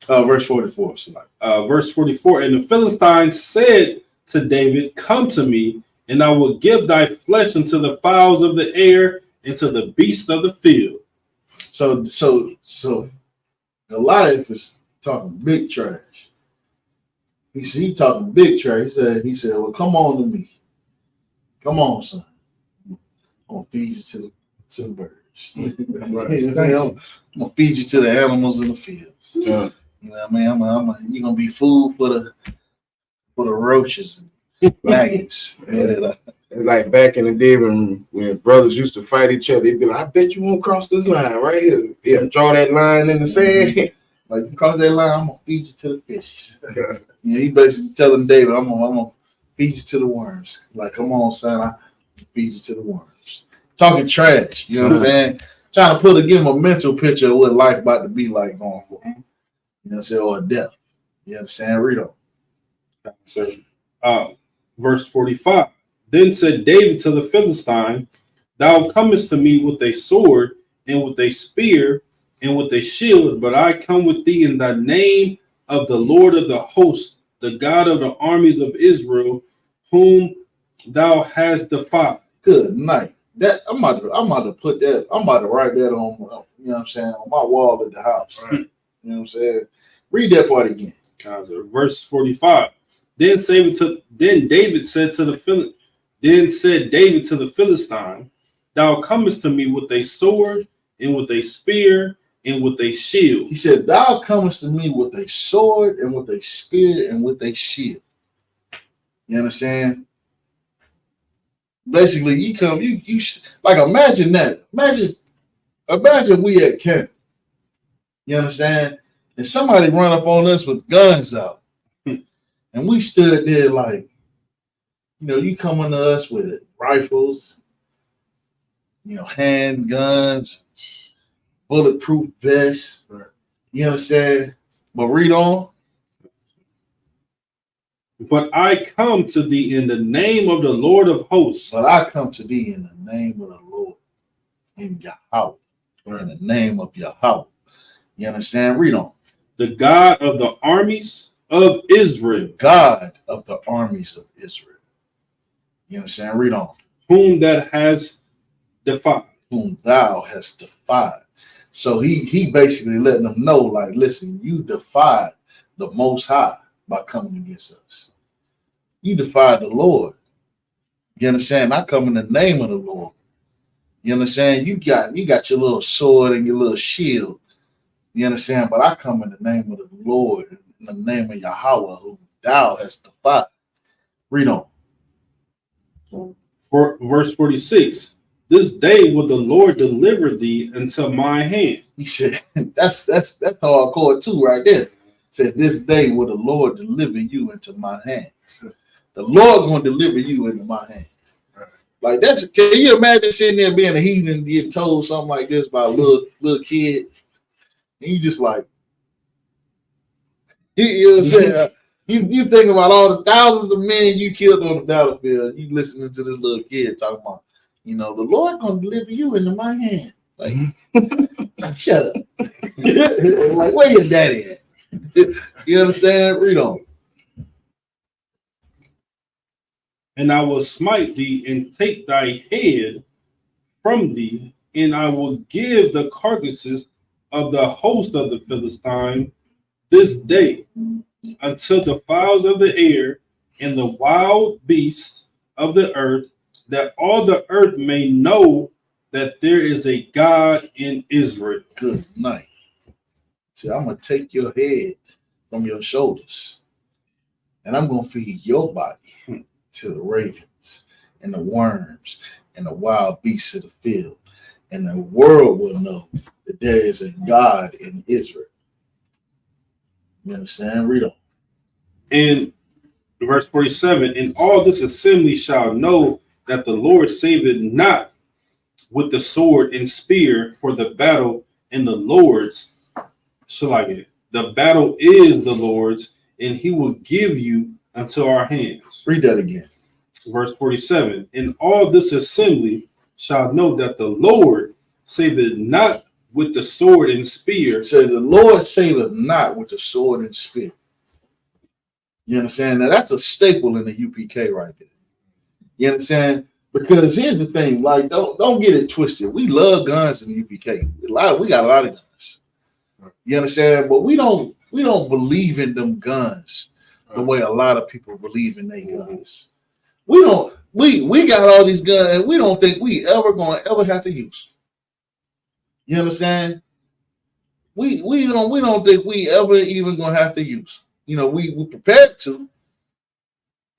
Verse 44. Verse 44. And the Philistine said to David, come to me, and I will give thy flesh unto the fowls of the air and to the beasts of the field. So Goliath is talking big trash. He talking big trash. He said, well, come on to me. Come on, son. I'm gonna feed you to the birds. I'm gonna feed you to the animals in the fields. Yeah. You know what I mean? You're gonna be food for the roaches and maggots. It's like back in the day when brothers used to fight each other, they'd be like, I bet you won't cross this line right here. Yeah, draw that line in the sand. Like, you cross that line, I'm gonna feed you to the fish. Yeah, he basically telling David, I'm gonna feed you to the worms. Like, come on, son, I feed you to the worms. Talking trash, you know what I'm saying? Trying to give him a mental picture of what life about to be like going for him. You know what I'm saying? Or death. You understand? Read on. Verse 45. Then said David to the Philistine, thou comest to me with a sword and with a spear and with a shield, but I come with thee in the name of the Lord of the hosts, the God of the armies of Israel, whom thou hast defied. Good night. That I'm about to put that. I'm about to write that on. You know what I'm saying, on my wall at the house. Right. You know what I'm saying. Read that part again. Verse 45. Then David said to the Philistine, thou comest to me with a sword and with a spear and with a shield. He said, thou comest to me with a sword and with a spear and with a shield. You understand? Basically, you come, you like, imagine that. Imagine we at camp. You understand? And somebody run up on us with guns out. And we stood there like, you know, you coming to us with rifles, you know, handguns, bulletproof vests. Right. You understand? But read on. But I come to thee in the name of the Lord of hosts. But I come to thee in the name of the Lord, in Yahweh, or in the name of Yahweh. You understand? Read on. The God of the armies of Israel, the God of the armies of Israel. You understand? Read on. whom that has defied. Whom thou hast defied. So he basically letting them know, like, listen, you defied the Most High by coming against us. You defied the Lord. You understand? I come in the name of the Lord. You understand? You got your little sword and your little shield. You understand? But I come in the name of the Lord, in the name of Yahweh, whom thou hast defied. Read on. For verse 46, this day will the Lord deliver thee into my hand. He said, that's hardcore too, right there. Said, this day will the Lord deliver you into my hands. The Lord gonna deliver you into my hands. Like that's, can you imagine sitting there being a heathen and get told something like this by a little kid? And you just like, you know what I'm saying? You think about all the thousands of men you killed on the battlefield. You listening to this little kid talking about, the Lord gonna deliver you into my hand. Like, shut up. Like, where your daddy at? You understand? Read on. And I will smite thee and take thy head from thee, and I will give the carcasses of the host of the Philistine this day unto the fowls of the air and the wild beasts of the earth, that all the earth may know that there is a God in Israel. Good night. See, I'm going to take your head from your shoulders, and I'm going to feed your body to the ravens and the worms and the wild beasts of the field. And the world will know that there is a God in Israel. You understand? Read on. In verse 47, and all this assembly shall know that the Lord saveth not with the sword and spear, for the battle and the Lord's. The battle is the Lord's, and he will give you unto our hands. Read that again. Verse 47, and all this assembly shall know that the Lord saveth not with the sword and spear. So the Lord saveth not with the sword and spear. You understand? Now that's a staple in the UPK right there. You understand? Because here's the thing, like, don't get it twisted. We love guns in the UPK. We got a lot of guns. You understand? But we don't believe in them guns the way a lot of people believe in their guns. We got all these guns and we don't think we ever have to use. You understand? We don't think we ever even gonna have to use. We prepared to.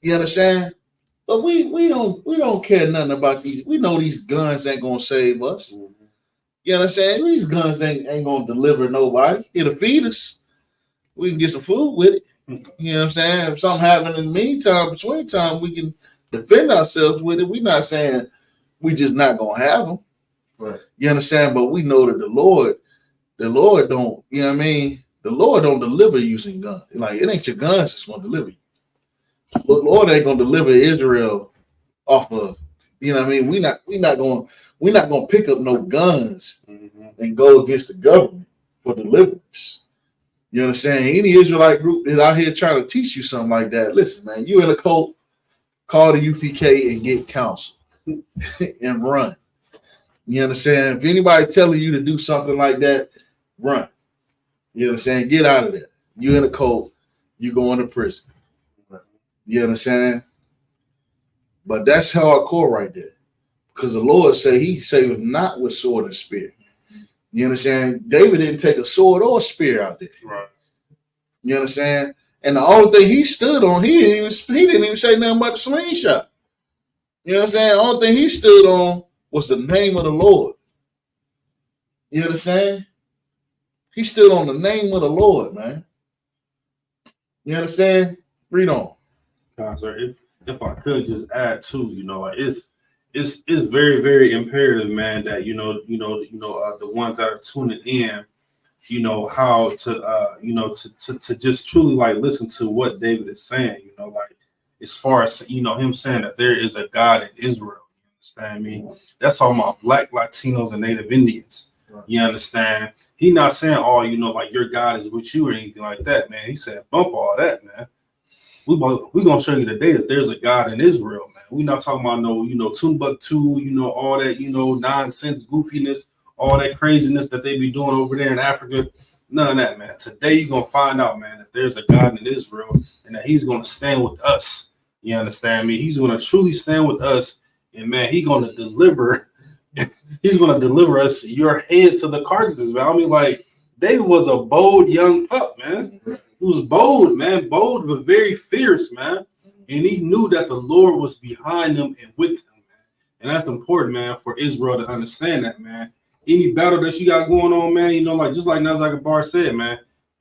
You understand? But we don't care nothing about these. We know these guns ain't gonna save us. You understand? These guns ain't gonna deliver nobody. It'll feed us. We can get some food with it. You know what I'm saying? If something happens in the meantime, between time, we can defend ourselves with it. We're not saying we just not gonna have them. Right. You understand? But we know that the Lord don't, you know what I mean? The Lord don't deliver using guns. Like, it ain't your guns that's gonna deliver you. The Lord ain't gonna deliver Israel off of, you know what I mean? We're not gonna pick up no guns and go against the government for deliverance. You understand? Any Israelite group that's out here trying to teach you something like that, listen, man, you in a cult, call the UPK and get counsel and run. You understand? If anybody telling you to do something like that, run. You understand? Get out of there. You in a cult, you going to prison. You understand? But that's hardcore right there. Because the Lord say he saveth not with sword and spear. You understand? David didn't take a sword or a spear out there. Right. You understand? And the only thing he stood on, he didn't even say nothing about the slingshot. You know what I'm saying? The only thing he stood on was the name of the Lord. You understand? He stood on the name of the Lord, man. You understand? Read on. Sir, if I could just add too, it's very, very imperative, man, that the ones that are tuning in, how to just truly like listen to what David is saying, like as far as him saying that there is a God in Israel. You understand me? That's all my Black, Latinos, and Native Indians. Right. You understand? He not saying, oh, you know, like your God is with you or anything like that, man. He said, bump all that, man. We gonna show you today that there's a God in Israel, man. We not talking about no, you know, Timbuktu, you know, all that, you know, nonsense, goofiness, all that craziness that they be doing over there in Africa. None of that, man. Today you're gonna find out, man, that there's a God in Israel and that he's gonna stand with us. You understand me? He's gonna truly stand with us, and man, he's gonna deliver us your head to the carcasses, man. I mean, like, David was a bold young pup, man. He was bold, man, bold but very fierce, man. And he knew that the Lord was behind him and with him, man. And that's important, man, for Israel to understand that, man. Any battle that you got going on, man, you know, like just like Nazaka Bar said, man,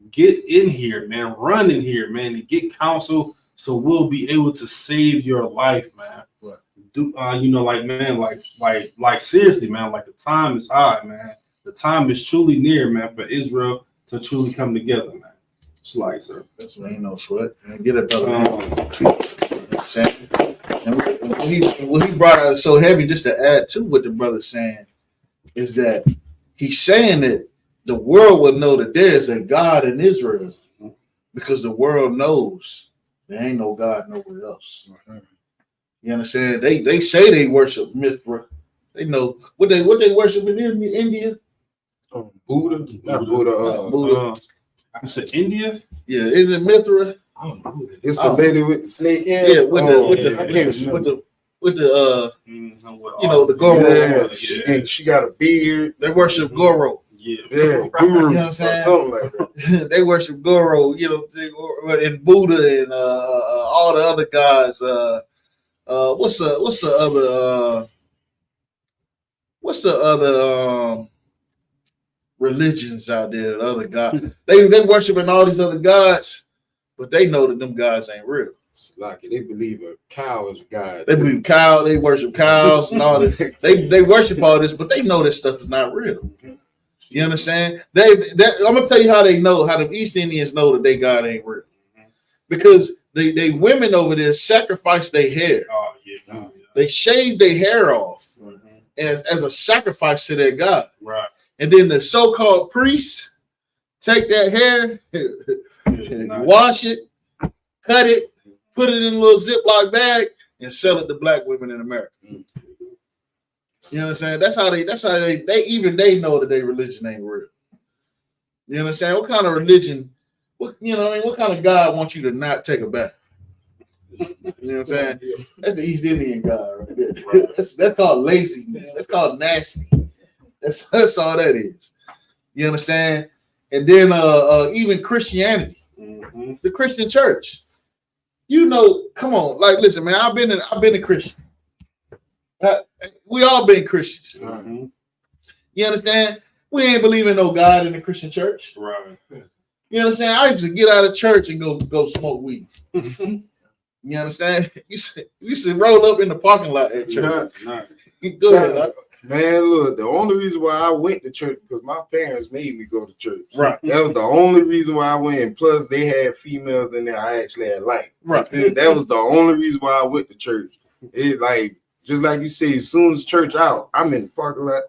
get in here, man, run in here, man, and get counsel so we'll be able to save your life, man. Right. Do you know, like, man, like seriously, man, like the time is high, man. The time is truly near, man, for Israel to truly come together, man. It's like, sir. That's right. Ain't no sweat. Man, get it, brother. And what he brought out is so heavy. Just to add to what the brother's saying is that he's saying that the world will know that there is a God in Israel because the world knows there ain't no God nowhere else. You understand? They say they worship Mithra. They know what they worship in India. Buddha, not Buddha. Buddha. You said India? Yeah, is it Mithra? I don't know. It's the lady with the snake head. Yeah, with the you know, the Goro. Yeah. And she got a beard. They worship Goro. Yeah. Yeah, You know what I'm saying? something like that. They worship Goro, you know, and Buddha and all the other guys. What's the other religions out there? The other God, they worshiping all these other gods, but they know that them gods ain't real. Like they believe a cow is God. They believe cow. They worship cows and all that. They worship all this, but they know this stuff is not real. You understand? I'm gonna tell you how they know. How the East Indians know that they God ain't real, because they women over there sacrifice their hair. Oh, yeah. They shave their hair off as a sacrifice to their God. Right. And then the so-called priests take that hair, wash it, cut it, put it in a little Ziploc bag, and sell it to black women in America. You understand? That's how they know that their religion ain't real. You understand? What kind of religion, what kind of God wants you to not take a bath? You know what I'm saying? That's the East Indian God right there. Right. That's called laziness. That's called nasty. That's all that is. You understand? And then even Christianity, the Christian church. You know, come on, like, listen, man. I've been a Christian. We all been Christians. You understand? We ain't believing no God in the Christian church. Right. You understand? I used to get out of church and go smoke weed. You understand? You should roll up in the parking lot at church. Go ahead. Man, look, the only reason why I went to church because my parents made me go to church. Right. That was the only reason why I went. Plus, they had females in there I actually had liked. Right. That was the only reason why I went to church. It like, just like you say, as soon as church out, I'm in the parking lot.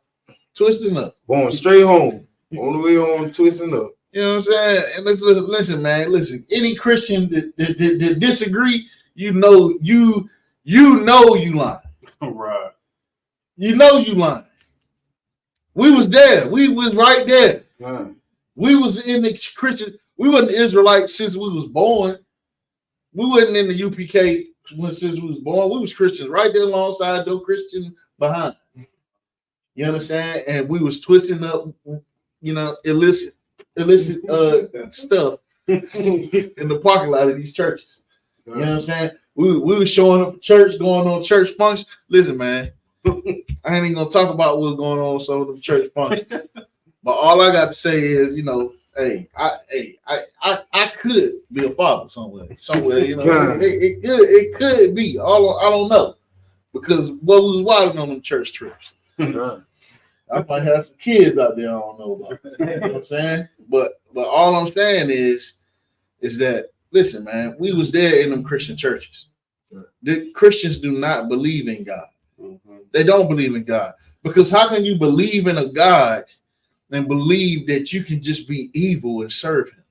Twisting up. Going straight home. On the way home, twisting up. You know what I'm saying? And listen, man. Listen, any Christian that disagree, you know you lying. Right. You know you lying. We was there. We was right there. Right. We was in the Christian. We wasn't Israelites since we was born. We wasn't in the UPK since we was born. We was Christians right there alongside those Christians behind. You understand? And we was twisting up, you know, illicit stuff in the parking lot of these churches. You know what I'm saying? We was showing up for church, going on church functions. Listen, man, I ain't even gonna talk about what's going on some of the church functions. But all I got to say is, you know, I could be a father somewhere, you know. It could be. I don't know, because what we was watching on them church trips. I might have some kids out there I don't know about. You know what I'm saying? But all I'm saying is that, listen, man, we was there in them Christian churches. The Christians do not believe in God. They don't believe in God, because how can you believe in a God and believe that you can just be evil and serve him?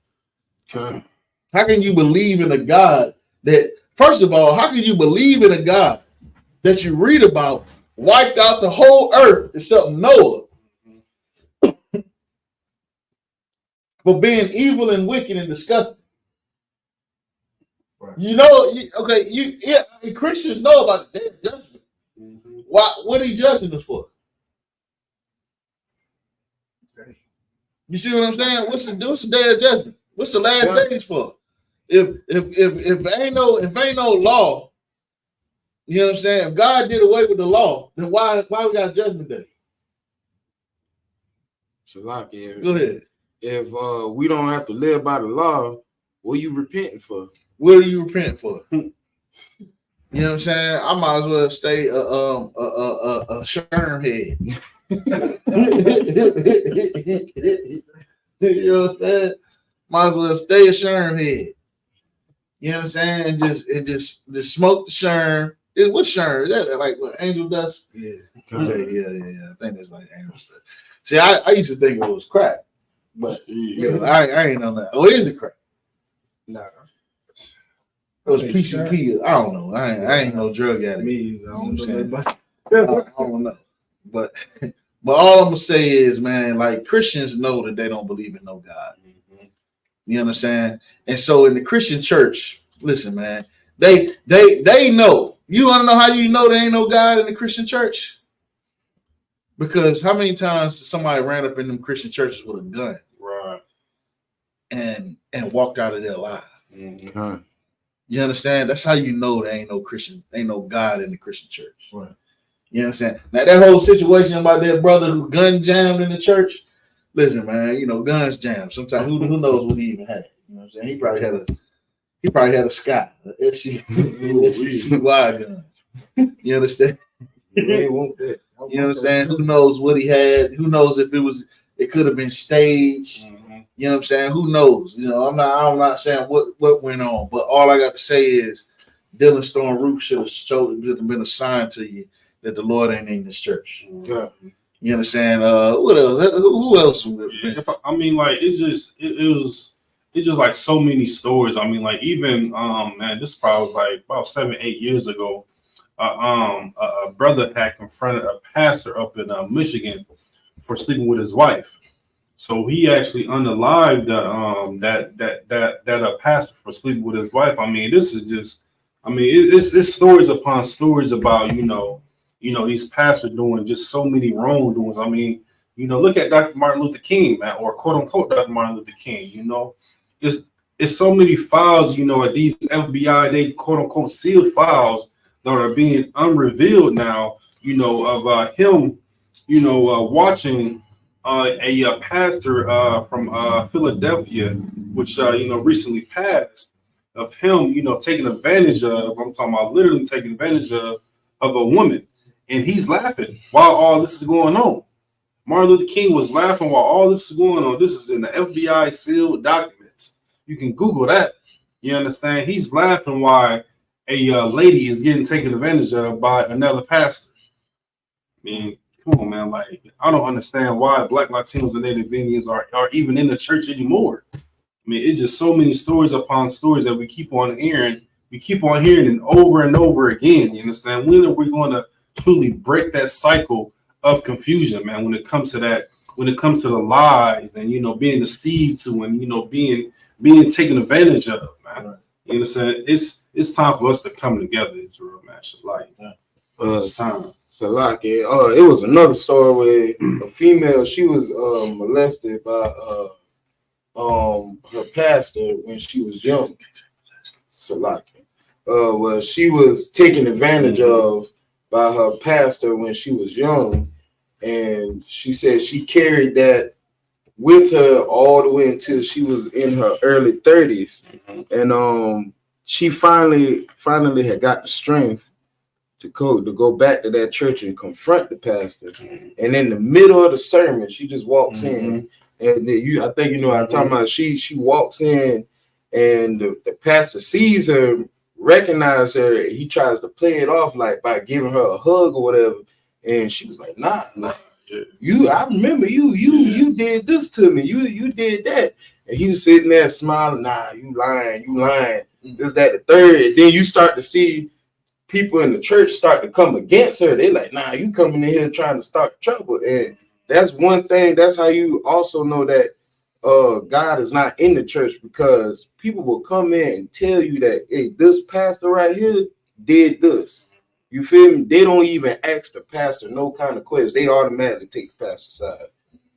Okay. How can you believe in a God that, first of all, how can you believe in a God that you read about wiped out the whole earth except Noah for being evil and wicked and disgusting? Right. You know, Christians know about the day of judgment. Why? What are he judging us for? You see what I'm saying? What's the day of judgment? What's the last days for? If ain't no law, you know what I'm saying? If God did away with the law, then why we got judgment day? Shalaki, Go ahead. if we don't have to live by the law, what are you repenting for? What are you repenting for? You know what I'm saying? I might as well stay a sherm head. You know what I'm saying? Might as well stay a sherm head. You know what I'm saying? And just smoke the sherm. What's sherm? Is that like what, angel dust? Yeah. Okay, yeah. I think that's like angel dust. See, I used to think it was crack, but I ain't know that. Oh, is it crack? Nah. It was PCP. I don't know. I ain't no drug addict. Me, I don't know. I don't know. But all I'm gonna say is, man, like Christians know that they don't believe in no God. You understand? And so in the Christian church, listen, man, they know. You want to know how you know there ain't no God in the Christian church? Because how many times somebody ran up in them Christian churches with a gun, Right, and walked out of there alive? Huh. You understand? That's how you know there ain't no God in the Christian church. Right. You know what I'm saying? Now that whole situation about that brother who gun jammed in the church, listen, man, you know, guns jam. Sometimes who knows what he even had. You know what I'm saying? He probably had a Scott, SCY gun. You understand? You know what I'm saying? Who knows what he had? Who knows if it could have been staged. You know what I'm saying? Who knows? You know, I'm not saying what went on, but all I got to say is Dylan Storm Root should have been a sign to you that the Lord ain't in this church. Yeah. You understand? What else? Who else? I mean, like it was like so many stories. I mean, like even man, this probably was like about 7-8 years ago. A brother had confronted a pastor up in Michigan for sleeping with his wife. So he actually unalived that a pastor for sleeping with his wife. I mean, this is just, I mean, it's stories upon stories about you know these pastors doing just so many wrongdoings. I mean, you know, look at Dr. Martin Luther King, man, or quote unquote Dr. Martin Luther King. You know, it's so many files. You know, at these FBI they quote unquote sealed files that are being unrevealed now. You know, of him, you know, watching. A pastor from Philadelphia, which you know recently passed, of him, you know, taking advantage of. I'm talking about literally taking advantage of a woman, and he's laughing while all this is going on. Martin Luther King was laughing while all this is going on. This is in the FBI sealed documents. You can Google that. You understand? He's laughing while a lady is getting taken advantage of by another pastor. I mean, come on, man. Like, I don't understand why Black Latinos and Native Indians are even in the church anymore. I mean, it's just so many stories upon stories that we keep on hearing. We keep on hearing it over and over again. You understand? When are we going to truly break that cycle of confusion, man? When it comes to that, when it comes to the lies and, you know, being deceived to and, you know, being taken advantage of, man. Right. You understand? It's time for us to come together. It's real, man. Like, it's time. Salaki. It was another story where a female, she was molested by her pastor when she was young. Salaki. Well, she was taken advantage of by her pastor when she was young, and she said she carried that with her all the way until she was in her early 30s, and she finally had got the strength to go back to that church and confront the pastor. And in the middle of the sermon, she just walks in, and I think you know I'm talking about. She walks in, and the pastor sees her, recognizes her. He tries to play it off like by giving her a hug or whatever, and she was like, nah. I remember you did this to me. You did that. And he was sitting there smiling, nah, you lying. This, that, the third. And then you start to see people in the church start to come against her. They like, nah, you coming in here trying to start trouble. And that's one thing. That's how you also know that God is not in the church, because people will come in and tell you that, hey, this pastor right here did this. You feel me? They don't even ask the pastor no kind of questions. They automatically take the pastor's side.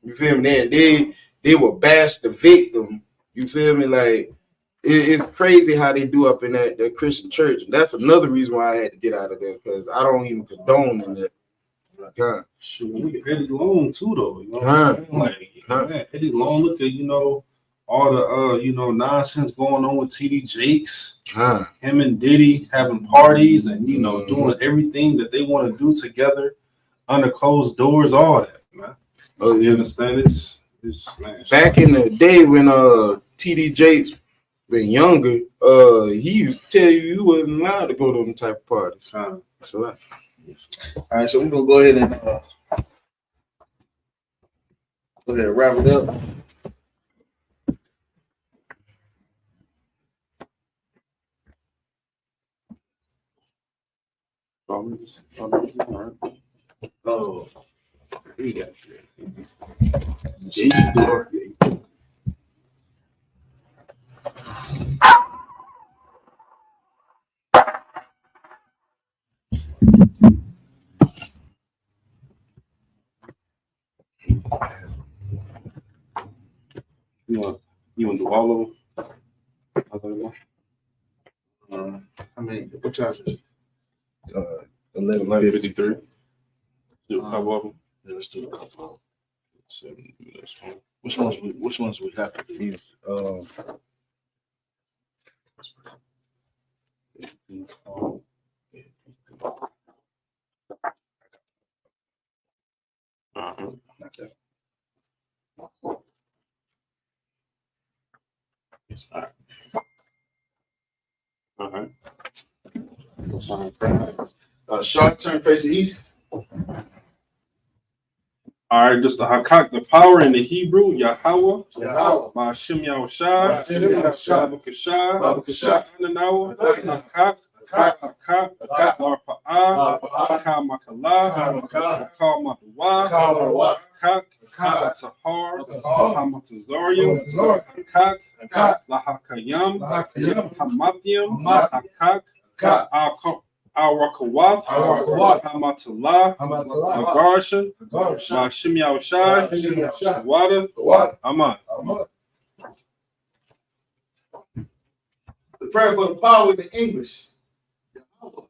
You feel me? Then they will bash the victim. You feel me? Like, it's crazy how they do up in that Christian church. And that's another reason why I had to get out of there, because I don't even condone in that. God. Shoot, look at Eddie Long too, though. You know what I'm saying? Like, man, Eddie Long, look at, all the nonsense going on with TD Jakes, him and Diddy having parties and doing everything that they want to do together under closed doors, all that, man. Oh, you understand? It's man. Back in the day when TD Jakes been younger, he used to tell you wasn't allowed to go to them type of parties. So all right, so we're gonna go ahead and wrap it up. Oh, we got You want to do all of them? I mean, what time is it? 11:53. Do a couple of them. Yeah, let's do a couple of them. So, do this one. Which ones we have to do? Not that. Yes. All right. Shark turn face east. All right, just the Hakak, the power in the Hebrew, Yahweh, Yahweh, Ma'ashem Yahushai, Yahweh, Babakashai, Ananawa, Hakak, Hakak, Larpa'ah, Kamakala, Kalmaduwa, Hakak, Hatahar, Hamatazarium, Hakak, Lahakayam, Hamathium, Hakak, Awakawath, Hamatalah, Agarshan, Ma'ashem Yahushai, Wada, Aman. The prayer for the power in the English.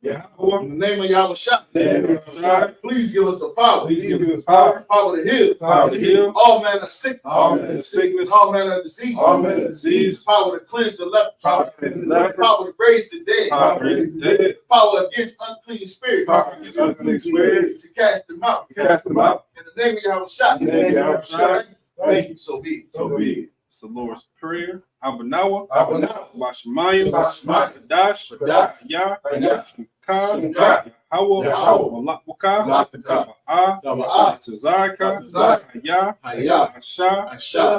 Yahweh, In the name of Yahushua, please give us the power. Please give us power. Power to heal. Power to heal. All manner of sickness. All manner of sickness. All manner of disease. All manner of disease. Power to cleanse the leper. Power to cleanse the leper. Power to raise the dead. Power to raise the dead. Power against unclean spirits. Power against unclean spirits. To cast them out. Cast them out. In the name of Yahushua. In the name of Yahushua. Thank you. So be it. So be it. It's the Lord's Prayer. Abanawa. Abanawa. Bashamayim. Bashamayim. Kadash. Kadash. Yah. Yah. Shemka. Yahweh. Malakwaka. Taba'ah. Tazaka. Hayah. Asha.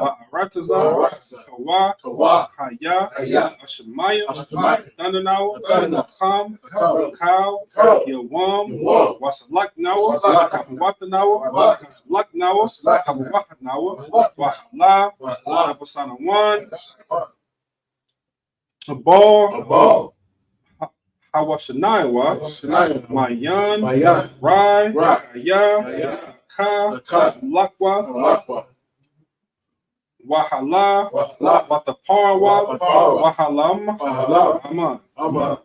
Ba'arataza. Kawa. Hayah. Ashamayim. Dananawa. Kam. Kau. Yawam. Wasalaknawa. Kabawatanawa. Kasalaknawa. Kabawahanawa. Wahala. Napasana 1. A ball. Hawashanawa, Mayan, Rai, Aya, Ka, Lakwa, Wahala, Wataparwa, Wahalam, Aman.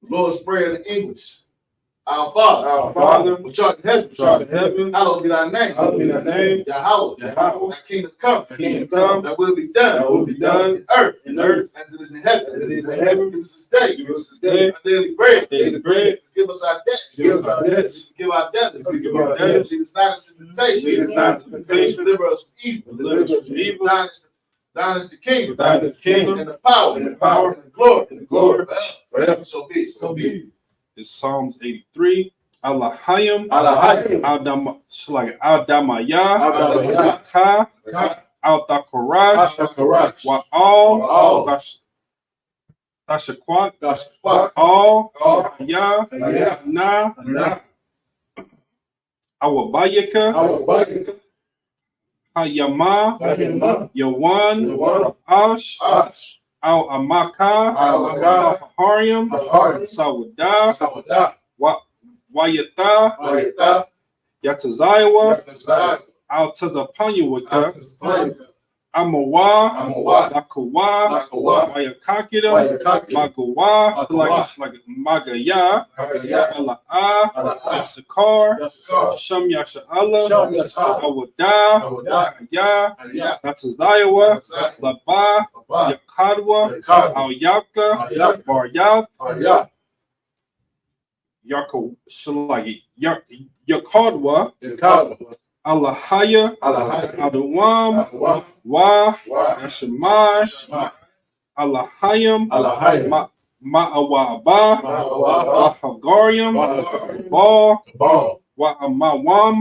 Lord's Prayer in English. Our Father, which art in heaven, hallowed be thy name. Yahweh, thy kingdom come. Thy will be done. In earth, as it is in heaven. Give us this day our daily bread. Give us our debts. Forgive our debtors. Lead us not into temptation. Deliver us from evil. Thine is the kingdom, and the power, and the glory, forever. So be it. is Psalms 83. Alahayim, Alahayim. Aldamaya, Ka, Altakorash, Wa'al, Tashakwat, All, Ya, Na, Awabayaka, Hayama, Yawan, Ash, Al Amaka, Hariam, Sawada, Wayata, Yatazayawa, Al Tazapanyawaka, Amawa, Lakawa, Wayakakida, Magawa, like Magaya, Ala'a, Sakar, Sham Yasha Allah, Awada, Ya, Natazayawa, Laba, Yakadwa, Al Yaka, Baryath, Yako Shalagi, Yakadwa, Alahaya, Adawam, Wa, Yashamai, Alahayim, Ma'awaba, Wahagarium, Ba, Wa'amawam,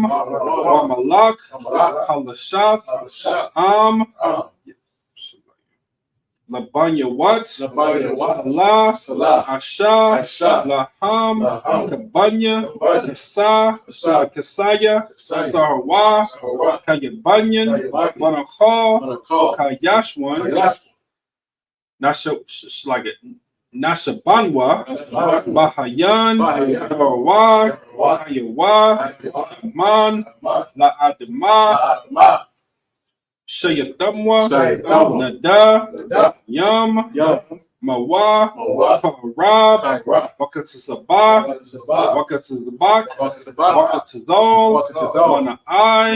Wamalak, Halashath, Labanya Wat, Salah, Asha, Laham, Kabanya, Kasaya, Sarwa, Kayabanyan, Wanakal, Kayashwan, Nashabanwa, Bahayan, Darwa, Kayawa, Man, La Adama, Shayatamwa, Nada, Yam, Mawa, Karab, Wakatsabak, Wakatzal, Wanai,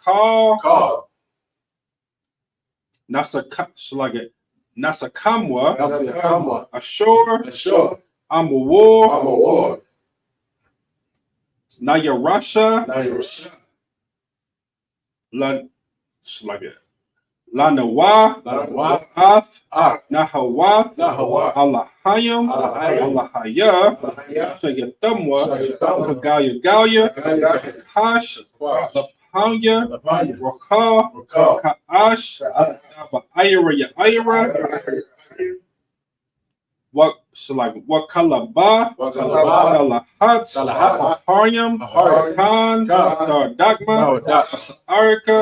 Call, Nasakamwa, Ashur, Amawar, Nayarasha, Lanawa, Ath, Nahawath, Alahayim, Alahaya, Shayatamwa, Kagaya, Kash, Lapanya, Rakha, Kaash, Ira, Wakalaba, Alahat, Haryam, Khan, Dagma, Arika,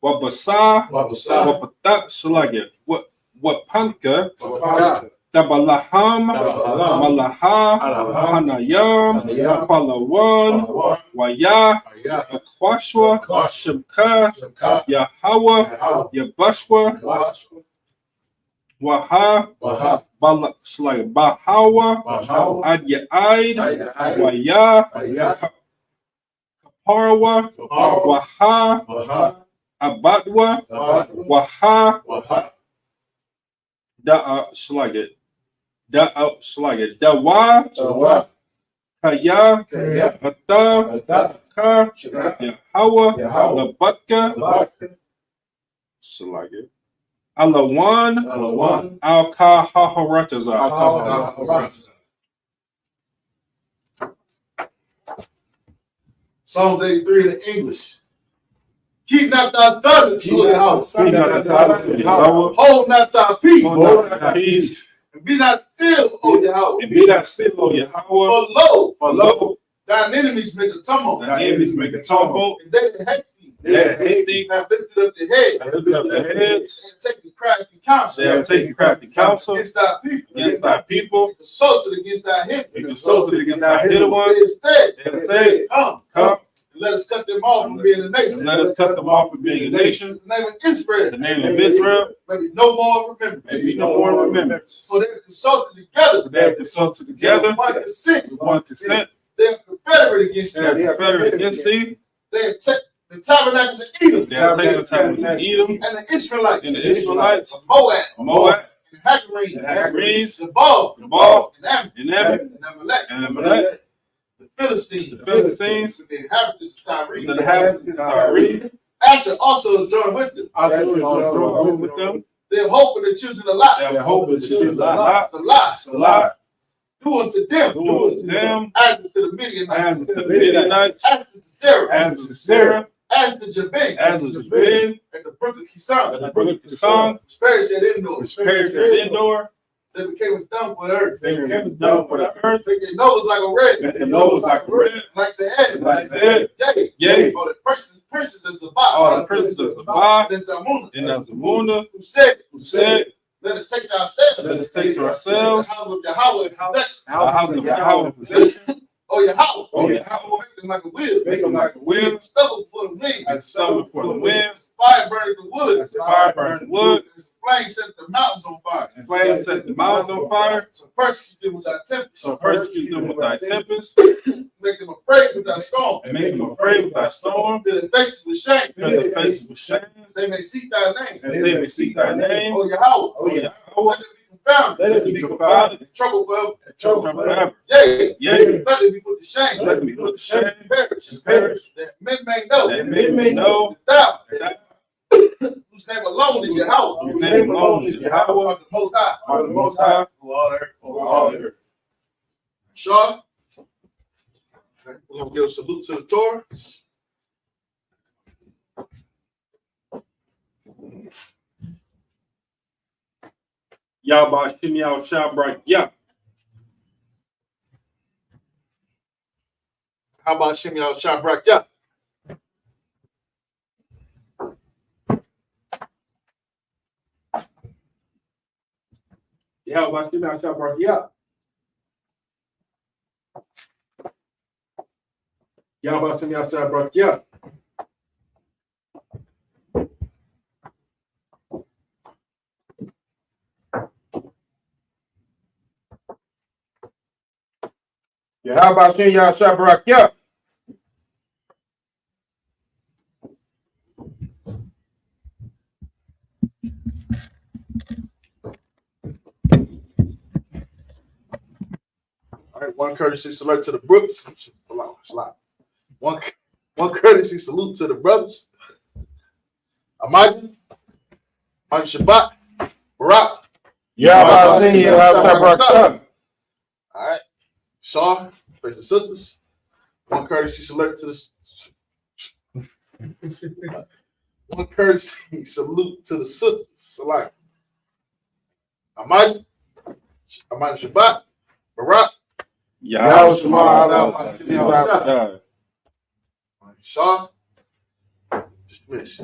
Wabasa, Wapatat, Wapanka, Dabalaham, Malaha, Hanayam, Palawan, Waya, Akwashwa, Shimka, Yahawa, Yabashwa, Waha, Bahawa, Adyaid, Waya, Kaparwa, Waha, Abadwa, Waha, Dawa, Kaya, Ata, Ka, Yahawa, Labatka, Alawan, Al-Ka, Haharatazah. Psalms 83 in English. Keep not thy servants, O Yahweh. Hold not thy peace. And be not still, O Yahweh. For lo, thine enemies make a tumult. And they that hate thee, have lifted up their heads. They have taken crafty counsel. Against thy people. And consulted against thy hidden ones. They have said, Come. Let us cut them off from being a nation. In the name of Israel. Maybe no more remembrance. So they have consulted together. With one consent. They are confederate against thee. They have taken the tabernacles of Edom. And the Israelites. Of Moab. And Hagarenes. The Baal. And Amalek. The Philistines, with the inhabitants of Tyre. Asher also is joined with them. They have hope in the children of Lot. Salah. Do unto them. Do unto them As unto the Midianites. as unto the Midianites, As to Sarah. as unto Sarah, As to Jabin. as unto Jabin, At the brook of Kison. at the brook of Kison, Which perished at Endor. which perished at Endor. That became as dung for the earth. They became down for the earth, Make their nose like a red. and their nose like a red, Like said. like said, Yea. yea. All the princes of Zabah. All the princes of Zabah And Zalmunna. and of Zamunda, Who said, who said, let us take to ourselves. let us take to ourselves The house of Yahweh in possession. the house of Yahweh in possession. Oh, Yahweh. Oh, Yahweh, Make them like a wheel. make them like a wheel, As stubble before the wind. as summer for the winds, Fire burning the wood. as fire burning wood, As flame set the mountains on fire. and flames set the mountains on fire. So persecute them with thy tempest. So persecute them with thy tempest, Make them afraid with thy storm. and make them afraid with thy storm, Fill their faces with shame. fill their faces with shame, They may seek thy name. and they may seek thy name. Oh, Yahweh. Oh, Yahweh, Let them be confounded. let them be confounded In trouble forever. and trouble forever. Yea. Yea. Let them be put to shame. Let them be put to shame Perish. and perish, That men may know. that men may know That that thou, whose name alone is Yahweh. whose name alone is Yahweh, Of the Most High. are the Most High For all that. over all the earth. Shaw. We're gonna give a salute to the Torah. Yahweh Shem Yahweh Shabrak Yah. How about Shem Yahweh Shabrak Yah? Yahweh Shem Yahweh Shabrak Yah. Yahweh Shem Yahweh Shabrak Yah. Yeah, how about Shem Yahweh Shabrak Yah? All right, one courtesy salute to the Brooks. One courtesy salute to the brothers. Imagine. Mike Shabbat. Barak. Yeah, Shem Yahweh Shabrak Yah. All right. Shaw, praise the sisters. One courtesy salute to the one courtesy salute to the sisters. Select. Imagine. Shabbat. Barak. Yahweh Shema, Shem Yahweh. Shaw. Dismiss.